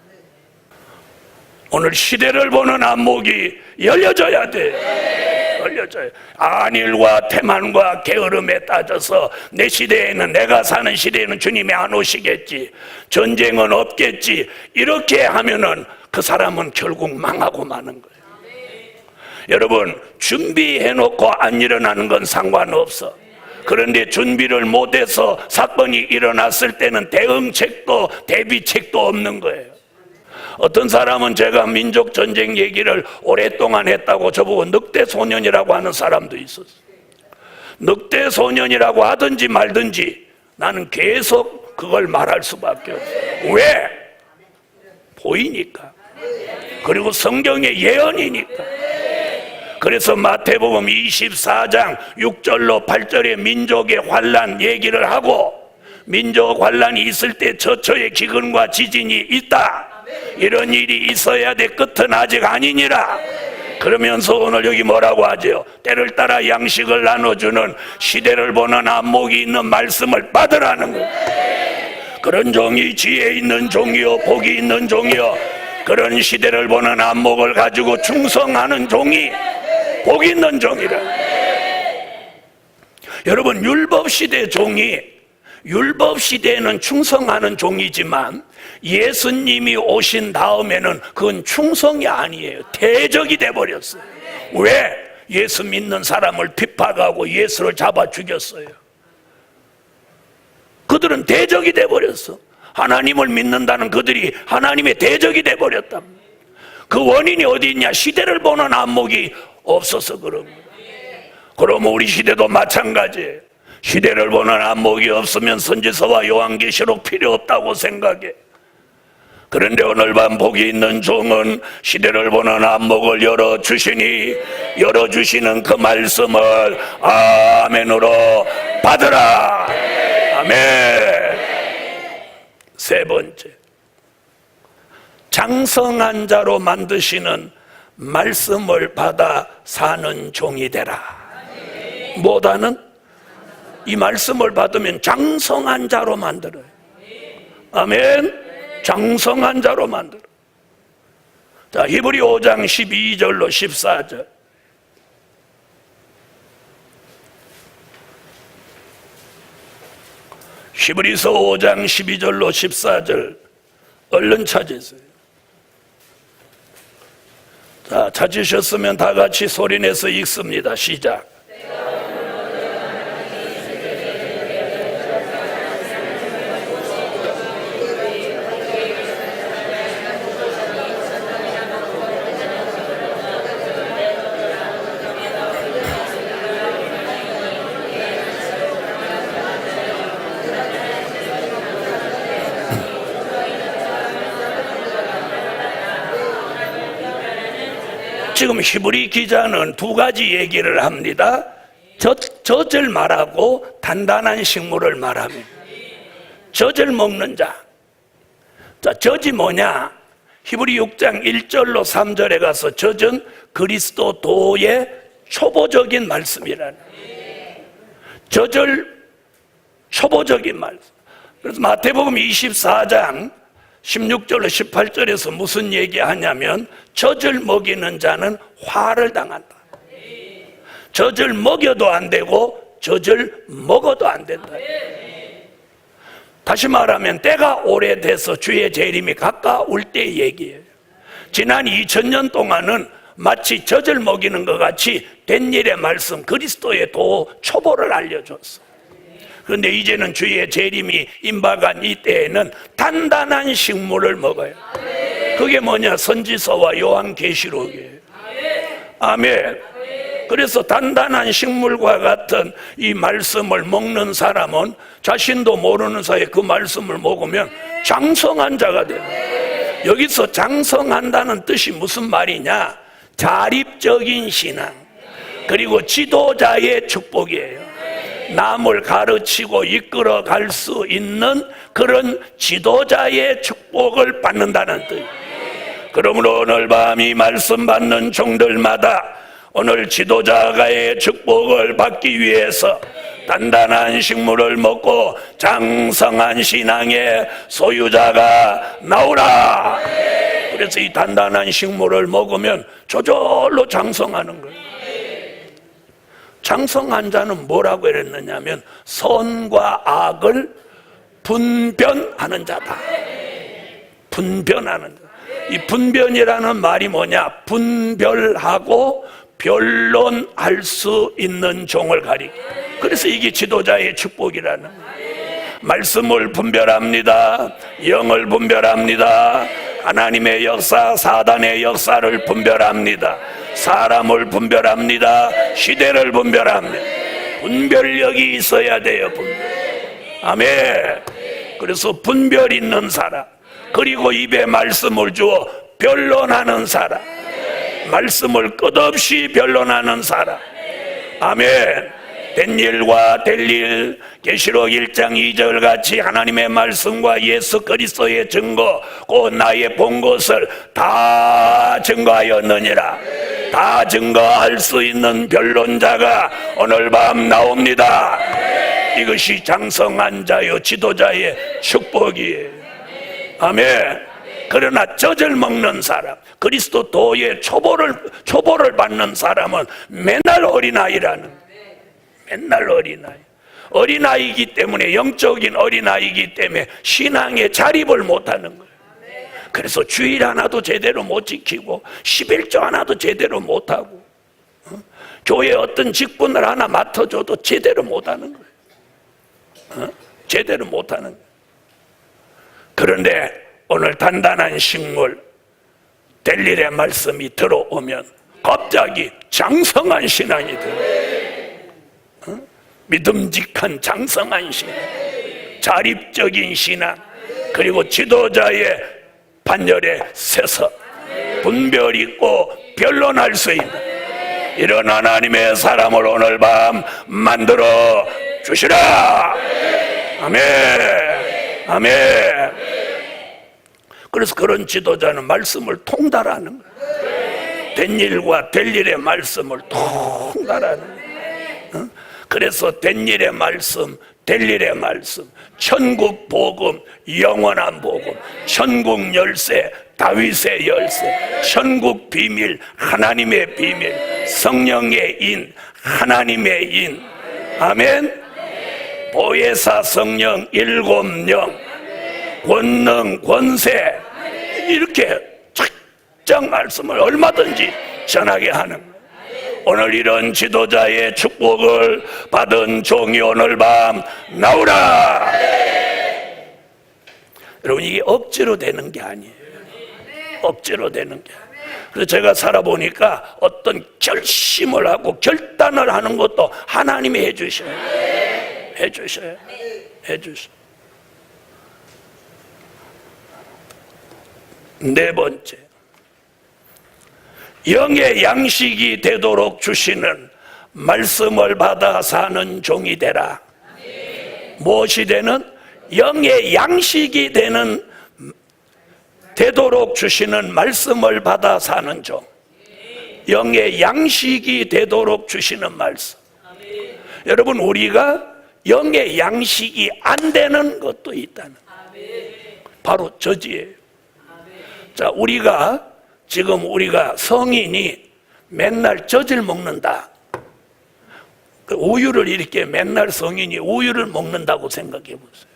오늘 시대를 보는 안목이 열려져야 돼. 열려져야. 안일과 태만과 게으름에 따져서 내 시대에는, 내가 사는 시대에는 주님이 안 오시겠지, 전쟁은 없겠지, 이렇게 하면은 그 사람은 결국 망하고 마는 거예요. 여러분, 준비해놓고 안 일어나는 건 상관없어. 그런데 준비를 못해서 사건이 일어났을 때는 대응책도 대비책도 없는 거예요. 어떤 사람은 제가 민족전쟁 얘기를 오랫동안 했다고 저보고 늑대소년이라고 하는 사람도 있었어요. 늑대소년이라고 하든지 말든지 나는 계속 그걸 말할 수밖에 없어요. 왜? 보이니까. 그리고 성경의 예언이니까. 그래서 마태복음 24장 6절로 8절에 민족의 환난 얘기를 하고, 민족 환난이 있을 때 처처의 기근과 지진이 있다, 이런 일이 있어야 돼, 끝은 아직 아니니라. 그러면서 오늘 여기 뭐라고 하죠? 때를 따라 양식을 나눠주는 시대를 보는 안목이 있는 말씀을 받으라는 거예요. 그런 종이 지혜 있는 종이요, 복이 있는 종이요, 그런 시대를 보는 안목을 가지고 충성하는 종이 복 있는 종이라. 여러분, 율법시대 종이, 율법시대에는 충성하는 종이지만 예수님이 오신 다음에는 그건 충성이 아니에요. 대적이 돼버렸어요. 왜? 예수 믿는 사람을 핍박하고 예수를 잡아 죽였어요. 그들은 대적이 돼버렸어. 하나님을 믿는다는 그들이 하나님의 대적이 돼버렸다. 그 원인이 어디 있냐? 시대를 보는 안목이 없어서 그런 거예요. 그러면 우리 시대도 마찬가지예요. 시대를 보는 안목이 없으면 선지서와 요한계시록 필요 없다고 생각해. 그런데 오늘 밤 복이 있는 종은 시대를 보는 안목을 열어주시니, 열어주시는 그 말씀을 아멘으로 받으라. 아멘. 세 번째, 장성한 자로 만드시는 말씀을 받아 사는 종이 되라. 뭐다는? 이 말씀을 받으면 장성한 자로 만들어요. 아멘. 장성한 자로 만들어. 자, 히브리 5장 12절로 14절. 히브리서 5장 12절로 14절 얼른 찾으세요. 자, 찾으셨으면 다 같이 소리내서 읽습니다. 시작. 지금 히브리 기자는 두 가지 얘기를 합니다. 젖을 말하고 단단한 식물을 말합니다. 젖을 먹는 자. 자, 젖이 뭐냐? 히브리 6장 1절로 3절에 가서 젖은 그리스도도의 초보적인 말씀이라는. 젖을 초보적인 말씀. 그래서 마태복음 24장 16절로 18절에서 무슨 얘기하냐면 젖을 먹이는 자는 화를 당한다. 젖을 먹여도 안 되고 젖을 먹어도 안 된다. 다시 말하면 때가 오래돼서 주의 재림이 가까울 때 얘기예요. 지난 2000년 동안은 마치 젖을 먹이는 것 같이 된 일의 말씀, 그리스도의 도 초보를 알려줬어. 그런데 이제는 주의 재림이 임박한 이때에는 단단한 식물을 먹어요. 그게 뭐냐? 선지서와 요한계시록이에요. 아멘. 그래서 단단한 식물과 같은 이 말씀을 먹는 사람은 자신도 모르는 사이에 그 말씀을 먹으면 장성한 자가 돼요. 여기서 장성한다는 뜻이 무슨 말이냐? 자립적인 신앙, 그리고 지도자의 축복이에요. 남을 가르치고 이끌어 갈 수 있는 그런 지도자의 축복을 받는다는 뜻. 그러므로 오늘 밤 이 말씀 받는 종들마다 오늘 지도자가의 축복을 받기 위해서 단단한 식물을 먹고 장성한 신앙의 소유자가 나오라. 그래서 이 단단한 식물을 먹으면 저절로 장성하는 거예요. 장성한 자는 뭐라고 그랬느냐면 선과 악을 분별하는 자다. 분별하는 자. 이 분별이라는 말이 뭐냐? 분별하고 변론할 수 있는 종을 가리켜. 그래서 이게 지도자의 축복이라는 거예요. 말씀을 분별합니다. 영을 분별합니다. 하나님의 역사, 사단의 역사를 분별합니다. 사람을 분별합니다. 시대를 분별합니다. 분별력이 있어야 돼요. 아멘. 그래서 분별 있는 사람, 그리고 입에 말씀을 주어 변론하는 사람, 말씀을 끝없이 변론하는 사람. 아멘. 된 일과 될 일, 계시록 1장 2절 같이 하나님의 말씀과 예수 그리스도의 증거, 곧 나의 본 것을 다 증거하였느니라. 다 증거할 수 있는 변론자가 오늘 밤 나옵니다. 이것이 장성한 자요 지도자의 축복이에요. 아멘. 그러나 젖을 먹는 사람, 그리스도 도의 초보를 받는 사람은 맨날 어린아이라는, 맨날 어린아이이기 때문에, 영적인 어린아이이기 때문에 신앙에 자립을 못하는 거예요. 그래서 주일 하나도 제대로 못 지키고 11조 하나도 제대로 못하고, 교회 어떤 직분을 하나 맡아줘도 제대로 못하는 거예요. 제대로 못하는 거예요. 그런데 오늘 단단한 식물 델릴의 말씀이 들어오면 갑자기 장성한 신앙이 들어요. 믿음직한 장성한 신앙, 자립적인 신앙, 그리고 지도자의 반열에 서서 분별 있고 변론할 수 있는 이런 하나님의 사람을 오늘 밤 만들어 주시라. 아멘. 아멘. 그래서 그런 지도자는 말씀을 통달하는 거예요. 된 일과 될 일의 말씀을 통달하는 거예요. 그래서 된 일의 말씀, 될 일의 말씀, 천국 복음, 영원한 복음, 천국 열쇠, 다윗의 열쇠, 천국 비밀, 하나님의 비밀, 성령의 인, 하나님의 인. 아멘. 보혜사 성령 일곱 영, 권능 권세, 이렇게 작정 말씀을 얼마든지 전하게 하는 거예요. 오늘 이런 지도자의 축복을 받은 종이 오늘 밤 나오라. 여러분, 이게 억지로 되는 게 아니에요. 억지로 되는 게. 그래서 제가 살아보니까 어떤 결심을 하고 결단을 하는 것도 하나님이 해주셔요. 해주셔요. 해주셔요. 네 번째, 영의 양식이 되도록 주시는 말씀을 받아 사는 종이 되라. 무엇이 되는? 영의 양식이 되도록 주시는 말씀을 받아 사는 종. 영의 양식이 되도록 주시는 말씀. 여러분, 우리가 영의 양식이 안 되는 것도 있다는, 바로 저지예요. 자, 우리가 성인이 맨날 젖을 먹는다. 우유를 이렇게 맨날 성인이 우유를 먹는다고 생각해 보세요.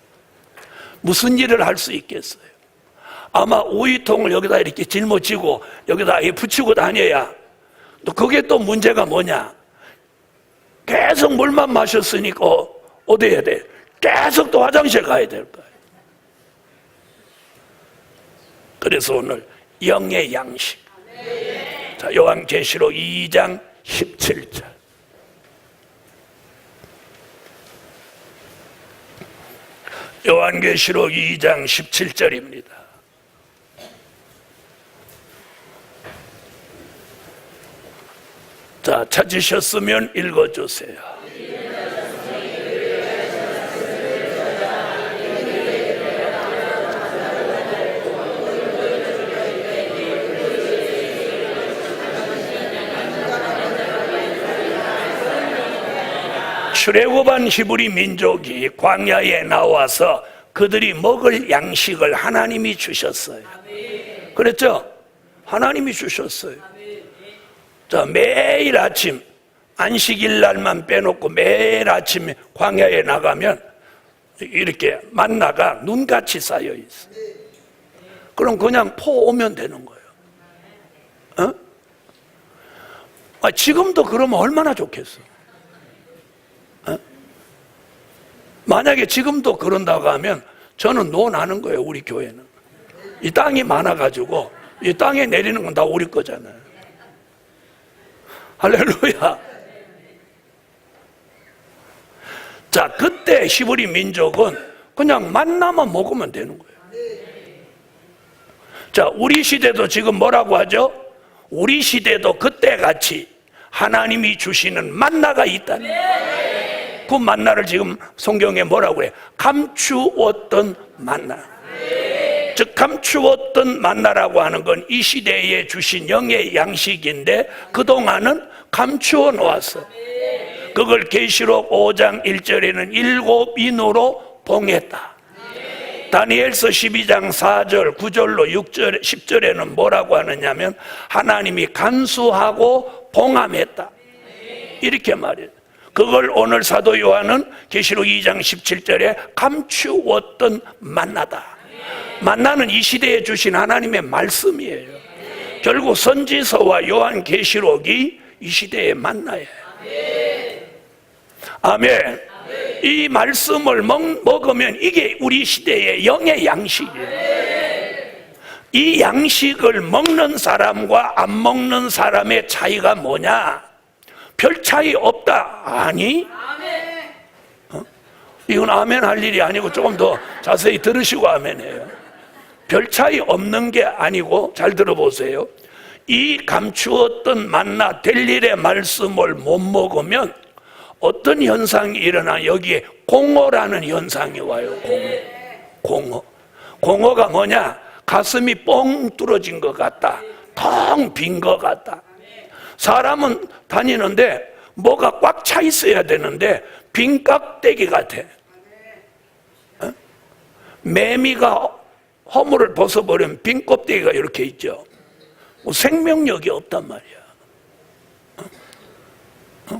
무슨 일을 할 수 있겠어요? 아마 우유통을 여기다 이렇게 짊어지고 여기다 붙이고 다녀야, 또 그게 또 문제가 뭐냐? 계속 물만 마셨으니까 어디 해야 돼? 계속 또 화장실 가야 될 거예요. 그래서 오늘 영의 양식. 자, 요한계시록 2장 17절. 요한계시록 2장 17절입니다. 자, 찾으셨으면 읽어주세요. 출애굽한 히브리 민족이 광야에 나와서 그들이 먹을 양식을 하나님이 주셨어요. 그랬죠? 하나님이 주셨어요. 자, 매일 아침 안식일 날만 빼놓고 매일 아침에 광야에 나가면 이렇게 만나가 눈같이 쌓여 있어. 그럼 그냥 포 오면 되는 거예요. 지금도 그러면 얼마나 좋겠어. 만약에 지금도 그런다고 하면 저는 논하는 거예요. 우리 교회는 이 땅이 많아가지고 이 땅에 내리는 건 다 우리 거잖아요. 할렐루야. 자, 그때 히브리 민족은 그냥 만나만 먹으면 되는 거예요. 자, 우리 시대도 지금 뭐라고 하죠? 우리 시대도 그때같이 하나님이 주시는 만나가 있다는 거예요. 그 만나를 지금 성경에 뭐라고 해요? 감추었던 만나. 즉 감추었던 만나라고 하는 건 이 시대에 주신 영의 양식인데 그동안은 감추어 놓았어. 그걸 계시록 5장 1절에는 7인으로 봉했다. 다니엘서 12장 4절 9절로 6절 10절에는 뭐라고 하느냐면 하나님이 간수하고 봉함했다 이렇게 말해요. 그걸 오늘 사도 요한은 계시록 2장 17절에 감추었던 만나다. 만나는 이 시대에 주신 하나님의 말씀이에요. 결국 선지서와 요한 계시록이 이 시대의 만나예요. 아멘. 이 말씀을 먹으면 이게 우리 시대의 영의 양식이에요. 이 양식을 먹는 사람과 안 먹는 사람의 차이가 뭐냐? 별 차이 없다. 아니? 이건 아멘 할 일이 아니고 조금 더 자세히 들으시고 아멘해요. 별 차이 없는 게 아니고 잘 들어보세요. 이 감추었던 만나 될 일의 말씀을 못 먹으면 어떤 현상이 일어나? 여기에 공허라는 현상이 와요. 공허. 공허가 뭐냐? 가슴이 뻥 뚫어진 것 같다. 텅 빈 것 같다. 사람은 다니는데 뭐가 꽉 차 있어야 되는데 빈 깍대기 같아. 매미가 허물을 벗어버리면 빈 껍데기가 이렇게 있죠. 생명력이 없단 말이야.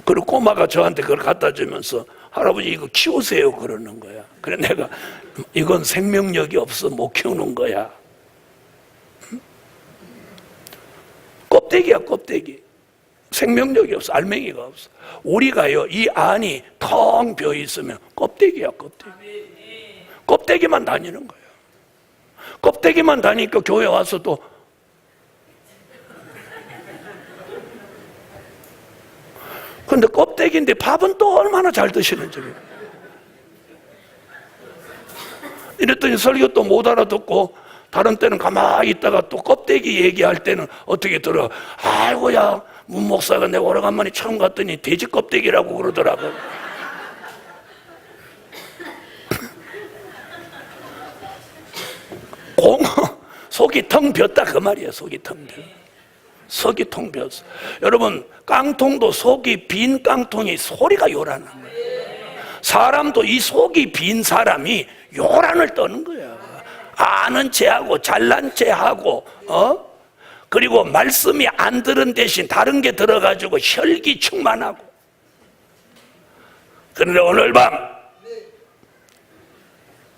그리고 꼬마가 저한테 그걸 갖다 주면서 할아버지 이거 키우세요 그러는 거야. 그래 내가 이건 생명력이 없어 못 키우는 거야. 껍데기야 껍데기. 생명력이 없어. 알맹이가 없어. 우리가요 이 안이 텅 비어 있으면 껍데기야 껍데기. 껍데기만 다니는 거예요. 껍데기만 다니니까 교회 와서 또 근데 껍데기인데 밥은 또 얼마나 잘 드시는지. 이랬더니 설교 또 못 알아듣고 다른 때는 가만히 있다가 또 껍데기 얘기할 때는 어떻게 들어? 아이고야 문 목사가 내가 오래간만에 처음 갔더니 돼지 껍데기라고 그러더라고. 속이 텅 비었다 그 말이에요. 속이 텅 비었다. 속이 텅 비었어. 여러분 깡통도 속이 빈 깡통이 소리가 요란한 거예요. 사람도 이 속이 빈 사람이 요란을 떠는 거야. 아는 체하고 잘난 체하고 그리고 말씀이 안 들은 대신 다른 게 들어가지고 혈기 충만하고. 그런데 오늘 밤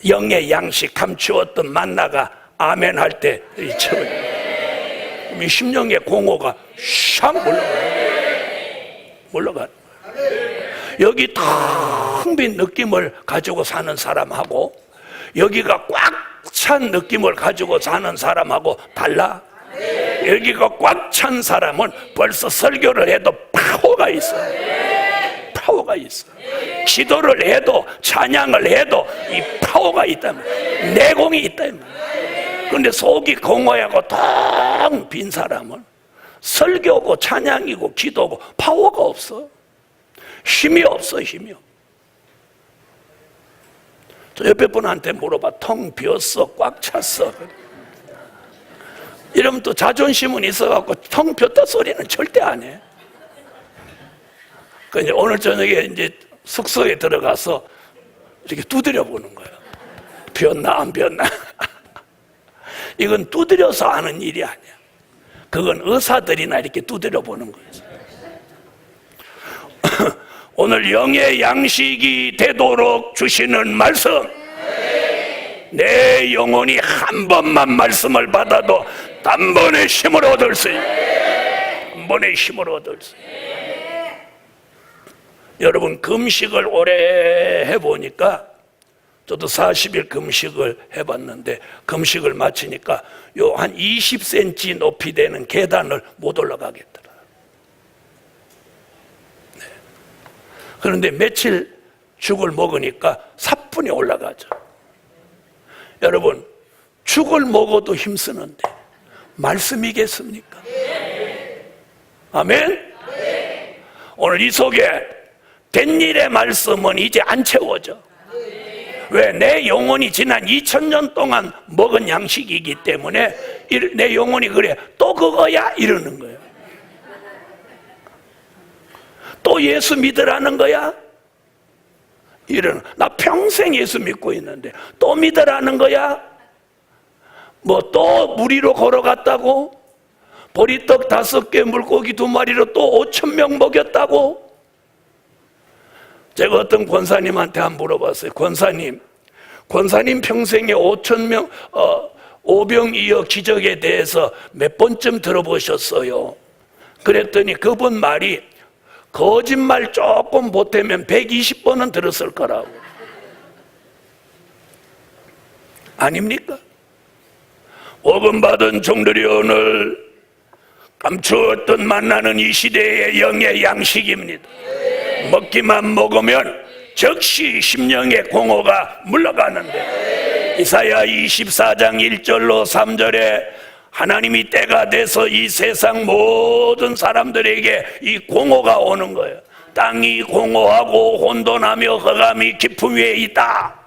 영의 양식 감추었던 만나가 아멘 할 때 이 심령의 공허가 샥 물러가. 여기 텅 빈 느낌을 가지고 사는 사람하고 여기가 꽉 찬 느낌을 가지고 사는 사람하고 달라. 여기가 꽉 찬 사람은 벌써 설교를 해도 파워가 있어. 파워가 있어. 기도를 해도 찬양을 해도 이 파워가 있다면 내공이 있다면. 그런데 속이 공허하고 텅 빈 사람은 설교고 찬양이고 기도고 파워가 없어. 힘이 없어. 힘이 없어. 저 옆에 분한테 물어봐. 텅 비었어? 꽉 찼어? 이러면 또 자존심은 있어갖고 텅 비었다 소리는 절대 안 해. 그러니까 오늘 저녁에 이제 숙소에 들어가서 이렇게 두드려 보는 거예요. 비었나 안 비었나. 이건 두드려서 하는 일이 아니야. 그건 의사들이나 이렇게 두드려 보는 거예요. 오늘 영의 양식이 되도록 주시는 말씀, 내 영혼이 한 번만 말씀을 받아도 단번에 힘을 얻을 수 있어요. 한 번에 힘을 얻을 수 있어요. 여러분, 금식을 오래 해보니까, 저도 40일 금식을 해봤는데, 금식을 마치니까 요 한 20cm 높이 되는 계단을 못 올라가겠더라. 네. 그런데 며칠 죽을 먹으니까 사뿐히 올라가죠. 여러분, 죽을 먹어도 힘쓰는데 말씀이겠습니까? 아멘? 오늘 이 속에 된 일의 말씀은 이제 안 채워져. 왜? 내 영혼이 지난 2000년 동안 먹은 양식이기 때문에 내 영혼이 그래, 또 그거야? 이러는 거예요. 또 예수 믿으라는 거야? 이러는, 나 평생 예수 믿고 있는데 또 믿으라는 거야? 뭐 또 무리로 걸어갔다고? 보리떡 5개 물고기 2마리로 또 5,000명 먹였다고? 제가 어떤 권사님한테 한번 물어봤어요. 권사님 평생에 5,000명 오병이어 기적에 대해서 몇 번쯤 들어보셨어요? 그랬더니 그분 말이, 거짓말 조금 보태면 120번은 들었을 거라고. 아닙니까? 복음 받은 종들이 오늘 감추었던 만나는 이 시대의 영의 양식입니다. 먹기만 먹으면 즉시 심령의 공허가 물러가는데, 이사야 24장 1절로 3절에 하나님이 때가 돼서 이 세상 모든 사람들에게 이 공허가 오는 거예요. 땅이 공허하고 혼돈하며 흑암이 깊음 위에 있다.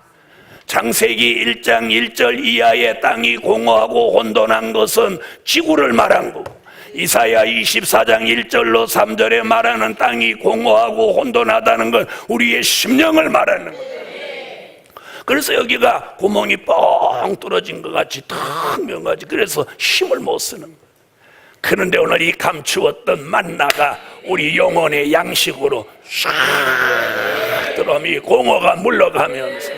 창세기 1장 1절 이하의 땅이 공허하고 혼돈한 것은 지구를 말한 거고, 이사야 24장 1절로 3절에 말하는 땅이 공허하고 혼돈하다는 건 우리의 심령을 말하는 거예요. 그래서 여기가 구멍이 뻥 뚫어진 것 같이 탁 명하지. 그래서 힘을 못 쓰는 거예요. 그런데 오늘 이 감추었던 만나가 우리 영혼의 양식으로 싹 들어오면 이 공허가 물러가면서,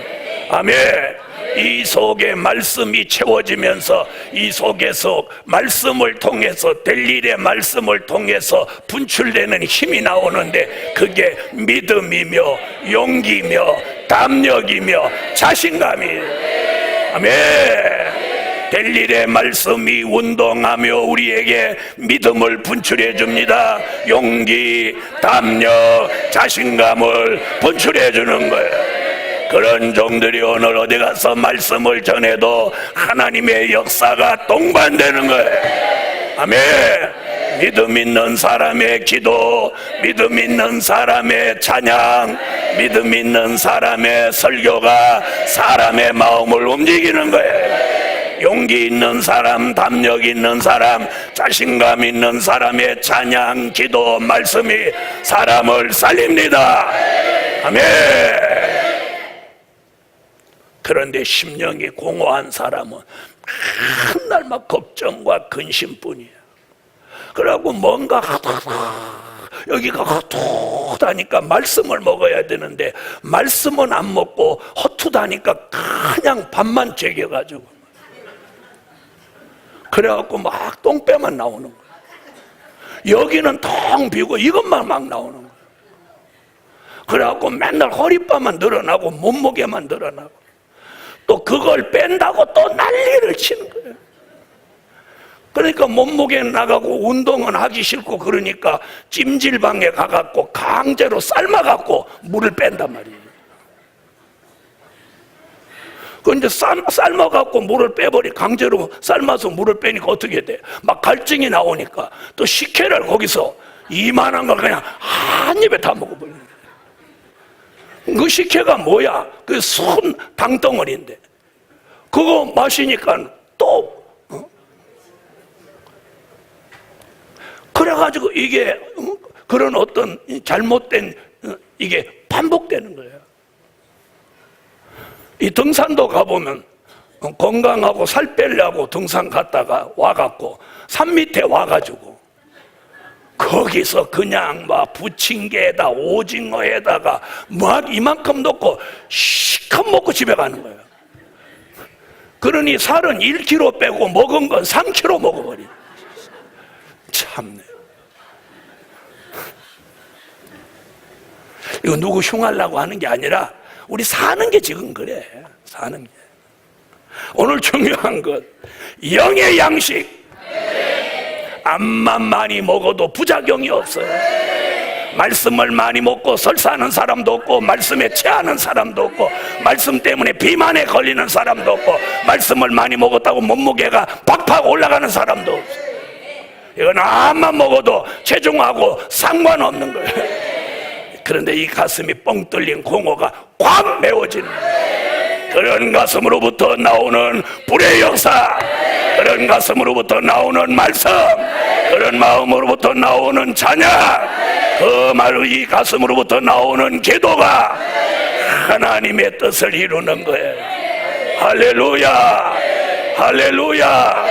아멘. 이 속에 말씀이 채워지면서 이 속에서 말씀을 통해서, 될 일의 말씀을 통해서 분출되는 힘이 나오는데, 그게 믿음이며 용기며 담력이며 자신감이에요. 아멘. 될 일의 말씀이 운동하며 우리에게 믿음을 분출해 줍니다. 용기, 담력, 자신감을 분출해 주는 거예요. 그런 종들이 오늘 어디 가서 말씀을 전해도 하나님의 역사가 동반되는 거예요. 아멘. 믿음 있는 사람의 기도, 믿음 있는 사람의 찬양, 믿음 있는 사람의 설교가 사람의 마음을 움직이는 거예요. 용기 있는 사람, 담력 있는 사람, 자신감 있는 사람의 찬양, 기도, 말씀이 사람을 살립니다. 아멘. 그런데 심령이 공허한 사람은 맨날 막 걱정과 근심뿐이야. 그러고 뭔가 여기가 헛헛하니까 말씀을 먹어야 되는데 말씀은 안 먹고 헛헛하니까 그냥 밥만 챙겨가지고, 그래갖고 막 똥배만 나오는 거야. 여기는 텅 비고 이것만 막 나오는 거야. 그래갖고 맨날 허리빠만 늘어나고 몸무게만 늘어나고, 또 그걸 뺀다고 또 난리를 치는 거예요. 그러니까 몸무게 나가고 운동은 하기 싫고, 그러니까 찜질방에 가갖고 강제로 삶아갖고 물을 뺀단 말이에요. 그런데 삶아갖고 물을 빼버리, 강제로 삶아서 물을 빼니까 어떻게 돼? 막 갈증이 나오니까 또 식혜를 거기서 이만한 걸 그냥 한 입에 다 먹어버리는 거예요. 그 식혜가 뭐야? 그 순 당덩어리인데 그거 마시니까 또 그래가지고 이게 그런 어떤 잘못된 이게 반복되는 거예요. 이 등산도 가보면 건강하고 살 빼려고 등산 갔다가 와갖고 산 밑에 와가지고 거기서 그냥 막 부침개에다 오징어에다가 막 이만큼 넣고 시컷 먹고 집에 가는 거예요. 그러니 살은 1kg 빼고 먹은 건 3kg 먹어버린. 참네. 이거 누구 흉하려고 하는 게 아니라 우리 사는 게 지금 그래. 사는 게. 오늘 중요한 것, 영의 양식. 암만 많이 먹어도 부작용이 없어요. 말씀을 많이 먹고 설사하는 사람도 없고, 말씀에 체하는 사람도 없고, 말씀 때문에 비만에 걸리는 사람도 없고, 말씀을 많이 먹었다고 몸무게가 팍팍 올라가는 사람도 없어요. 이건 암만 먹어도 체중하고 상관없는 거예요. 그런데 이 가슴이 뻥 뚫린 공허가 꽉 메워지는 거예요. 그런 가슴으로부터 나오는 불의 역사, 그런 가슴으로부터 나오는 말씀, 그런 마음으로부터 나오는 찬양, 그 말로 이 가슴으로부터 나오는 기도가 하나님의 뜻을 이루는 거예요. 할렐루야, 할렐루야.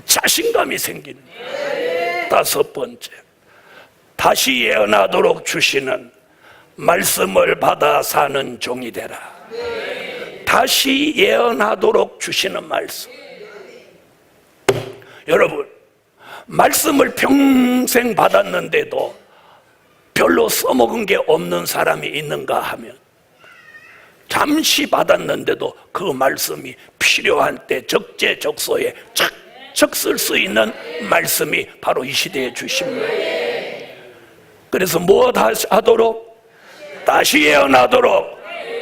자신감이 생기는 거예요. 다섯 번째, 다시 예언하도록 주시는 말씀을 받아 사는 종이 되라. 다시 예언하도록 주시는 말씀. 여러분, 말씀을 평생 받았는데도 별로 써먹은 게 없는 사람이 있는가 하면, 잠시 받았는데도 그 말씀이 필요한 때 적재적소에 척척 쓸 수 있는 말씀이 바로 이 시대에 주십니다. 그래서 무엇 하도록? 다시 예언하도록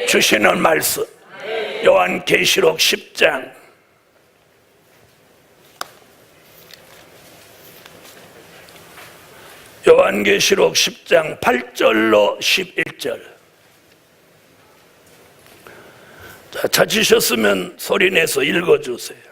주시는 말씀. 요한계시록 10장 요한계시록 10장 8절로 11절. 자, 찾으셨으면 소리내서 읽어주세요.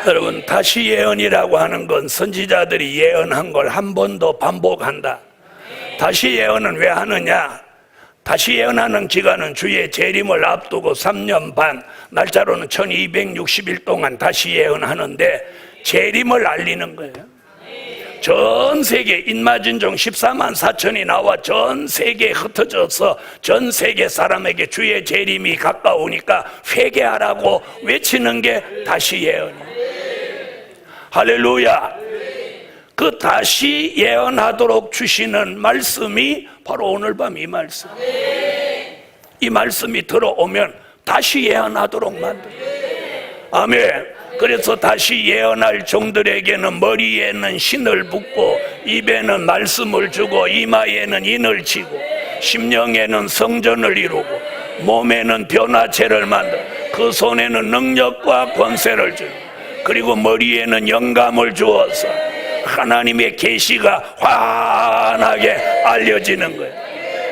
여러분, 다시 예언이라고 하는 건 선지자들이 예언한 걸 한 번 더 반복한다. 다시 예언은 왜 하느냐? 다시 예언하는 기간은 주의 재림을 앞두고 3년 반, 날짜로는 1260일 동안 다시 예언하는데 재림을 알리는 거예요. 전 세계 인마진종 14만 4천이 나와 전 세계에 흩어져서 전 세계 사람에게 주의 재림이 가까우니까 회개하라고 외치는 게 다시 예언이에요. 할렐루야. 그 다시 예언하도록 주시는 말씀이 바로 오늘 밤 이 말씀. 이 말씀이 들어오면 다시 예언하도록 만들어요. 아멘. 그래서 다시 예언할 종들에게는 머리에는 신을 붓고 입에는 말씀을 주고 이마에는 인을 치고 심령에는 성전을 이루고 몸에는 변화체를 만들어 그 손에는 능력과 권세를 주고 그리고 머리에는 영감을 주어서 하나님의 계시가 환하게 알려지는 거예요.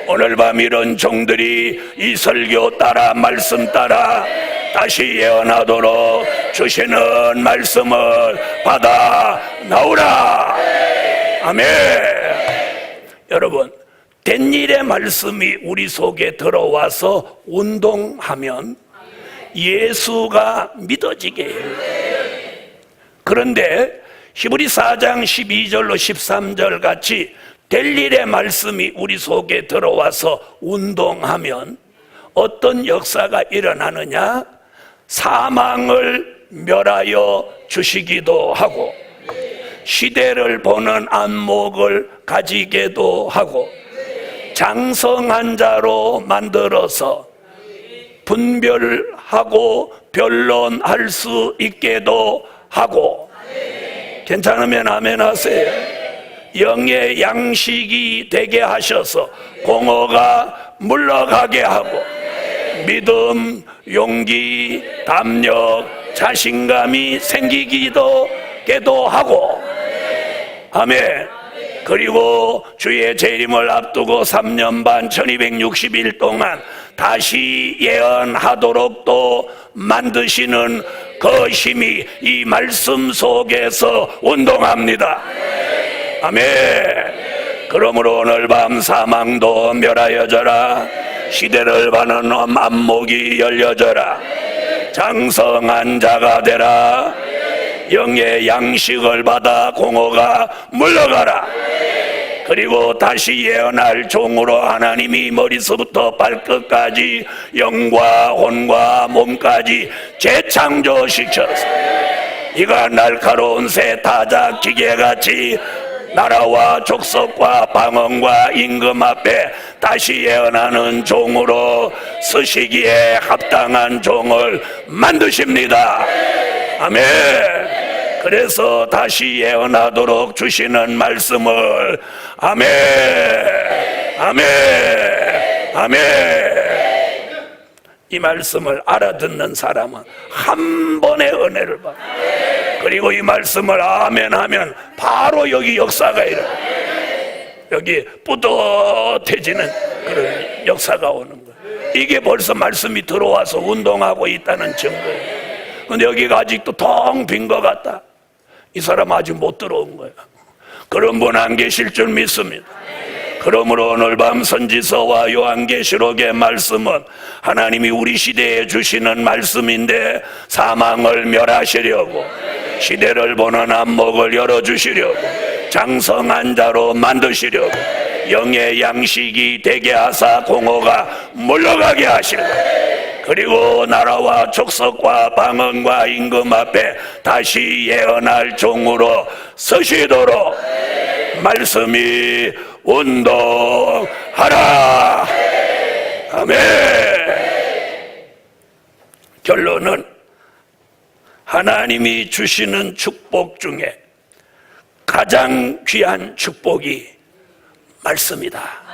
오늘 밤 이런 종들이 이 설교 따라 말씀 따라 다시 예언하도록 주시는 말씀을 받아 나오라. 아멘. 여러분, 된 일의 말씀이 우리 속에 들어와서 운동하면 예수가 믿어지게 해요. 그런데 히브리 4장 12절로 13절 같이 될 일의 말씀이 우리 속에 들어와서 운동하면 어떤 역사가 일어나느냐? 사망을 멸하여 주시기도 하고 시대를 보는 안목을 가지게도 하고 장성한 자로 만들어서 분별하고 변론할 수 있게도 하고, 괜찮으면 아멘 하세요. 영의 양식이 되게 하셔서 공허가 물러가게 하고, 믿음, 용기, 담력, 자신감이 생기기도 하고, 아멘. 그리고 주의 재림을 앞두고 3년 반 1260일 동안 다시 예언하도록 또 만드시는 그 힘이 이 말씀 속에서 운동합니다. 아멘. 그러므로 오늘 밤 사망도 멸하여져라, 시대를 바는 안목이 열려져라, 장성한 자가 되라, 영의 양식을 받아 공허가 물러가라. 그리고 다시 예언할 종으로 하나님이 머리서부터 발끝까지 영과 혼과 몸까지 재창조시켜서 이가 날카로운 새 타작 기계같이 나라와 족속과 방언과 임금 앞에 다시 예언하는 종으로 쓰시기에 합당한 종을 만드십니다. 아멘. 그래서 다시 예언하도록 주시는 말씀을 아멘, 아멘, 아멘. 이 말씀을 알아듣는 사람은 한 번의 은혜를 받아. 그리고 이 말씀을 아멘 하면 바로 여기 역사가 일어나. 여기 뿌듯해지는 그런 역사가 오는 거예요. 이게 벌써 말씀이 들어와서 운동하고 있다는 증거예요. 근데 여기가 아직도 텅 빈 것 같다. 이 사람 아직 못 들어온 거예요. 그런 분 안 계실 줄 믿습니다. 그러므로 오늘 밤 선지서와 요한계시록의 말씀은 하나님이 우리 시대에 주시는 말씀인데, 사망을 멸하시려고, 시대를 보는 안목을 열어주시려고, 장성한 자로 만드시려고, 영의 양식이 되게 하사 공허가 물러가게 하시려고, 그리고 나라와 족속과 방언과 임금 앞에 다시 예언할 종으로 서시도록 말씀이 운동하라. 아멘. 결론은 하나님이 주시는 축복 중에 가장 귀한 축복이 말씀이다.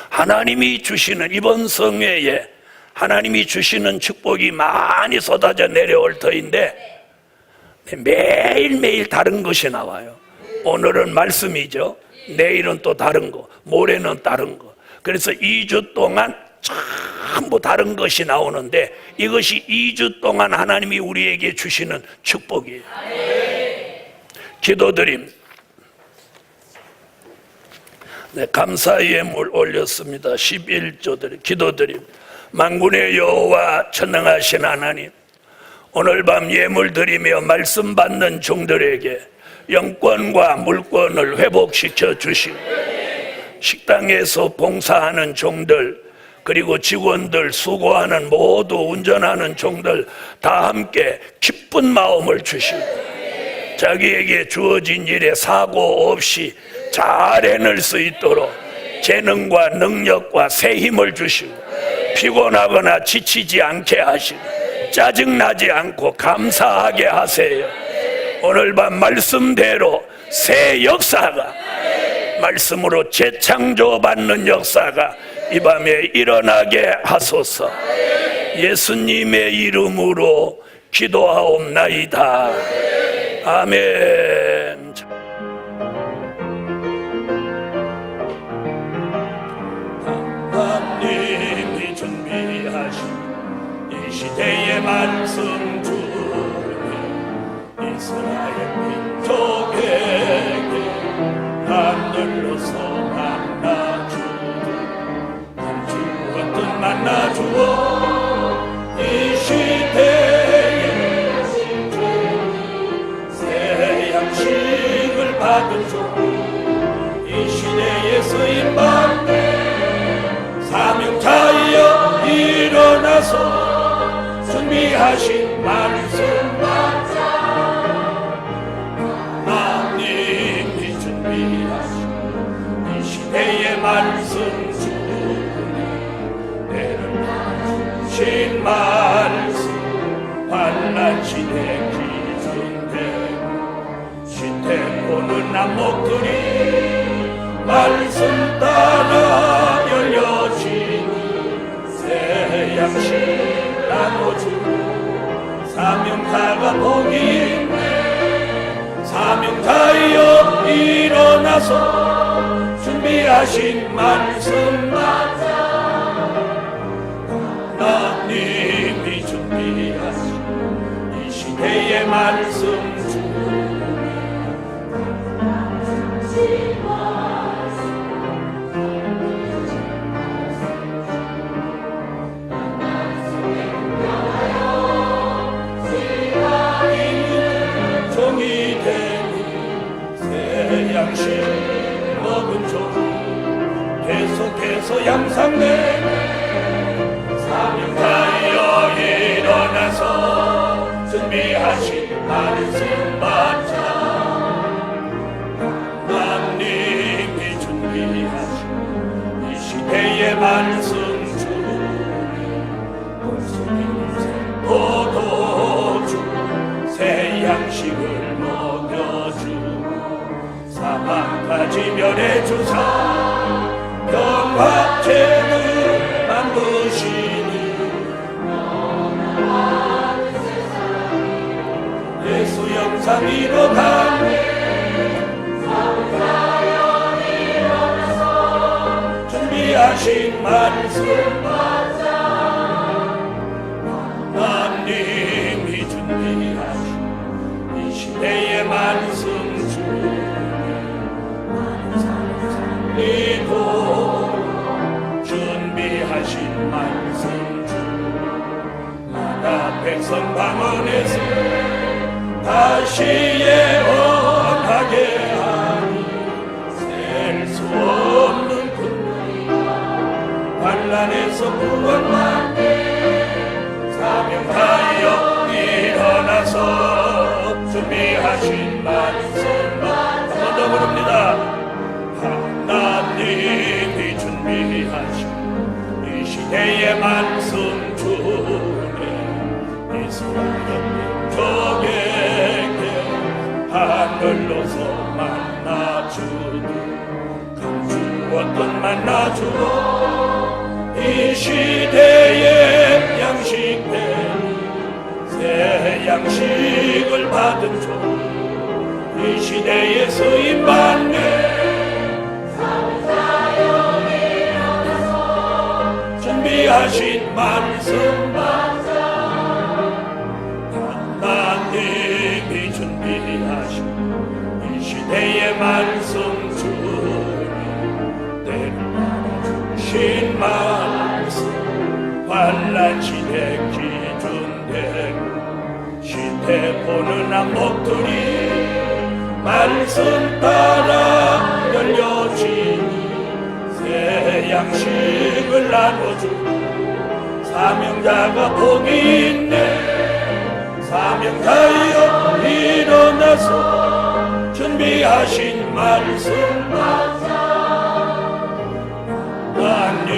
하나님이 주시는, 이번 성회에 하나님이 주시는 축복이 많이 쏟아져 내려올 터인데 매일매일 다른 것이 나와요. 오늘은 말씀이죠. 내일은 또 다른 거, 모레는 다른 거. 그래서 2주 동안 전부 다른 것이 나오는데, 이것이 2주 동안 하나님이 우리에게 주시는 축복이에요. 기도드림. 네, 감사 예물 올렸습니다. 11조들 기도드림. 만군의 여호와 전능하신 하나님, 오늘 밤 예물 드리며 말씀 받는 종들에게 영권과 물권을 회복시켜 주시고, 식당에서 봉사하는 종들, 그리고 직원들, 수고하는 모두 운전하는 종들 다 함께 기쁜 마음을 주시고, 자기에게 주어진 일에 사고 없이 잘 해낼 수 있도록 재능과 능력과 새 힘을 주시고, 피곤하거나 지치지 않게 하시고, 짜증나지 않고 감사하게 하세요. 오늘 밤 말씀대로 새 역사가, 말씀으로 재창조받는 역사가 이 밤에 일어나게 하소서. 예수님의 이름으로 기도하옵나이다. 아멘. 하나님이 준비하신 이 시대의 말씀 중에 이스라엘 민족에게 하늘로서 만나주듯 주었던 만나주어 이 시대에 새 양식을 받은 종, 이 시대에 쓰임받네 사명자여 일어나서 준비하신 말씀 받자. 하나님이 준비하신 이 시대의 말씀 중에 내를 주신 말씀 발라 환란시대 기준되고 시태포는 안목들이 말씀 따라 열려지니 새 양식 나눠주고 사명자가 복이 있네 사명자여 일어나서 준비하신 말씀 맞아 하나님이 준비하신 이 시대의 말씀 주 종이 되니 새 양식 먹은 종이 계속해서 양상되네 사명자여 일어나서 준비하신 말씀 받자 하나님이 준비하신 이 시대의 말씀 주니 포도주 새 양식을 먹여주고 사망까지 멸해주사 영화죄를 만드시니 예수 영상 이뤄가네 준비하신 말씀 맞아 하나님이 준비하신 이 시대의 말씀 주리고 준비하신 말씀 주 나라 백성 방언에서 다시 예언하게 하니 셀 수 없는 근원이 환란에서 구원받네 사명하여 일어나서 준비하신 말씀 한 번 더 부릅니다 하나님이 준비하신 이 시대의 말씀 주네 이스라엘 적에게 하늘로서 만나주니 감추었던 만나주어 이 시대의 양식되니 새 양식을 받은 종 이 시대에 쓰임 받네 준비하신 말씀 맞아 하나님이 준비하신 이 시대의 말씀 주니 내려주신 말씀 환란시대 기준되고 시태포는 안목들이 말씀 따라 열려지니 새 양식을 나눠주고 사명자가 복이 있네 사명자여 일어나서 준비하신 말씀 맞아 하나님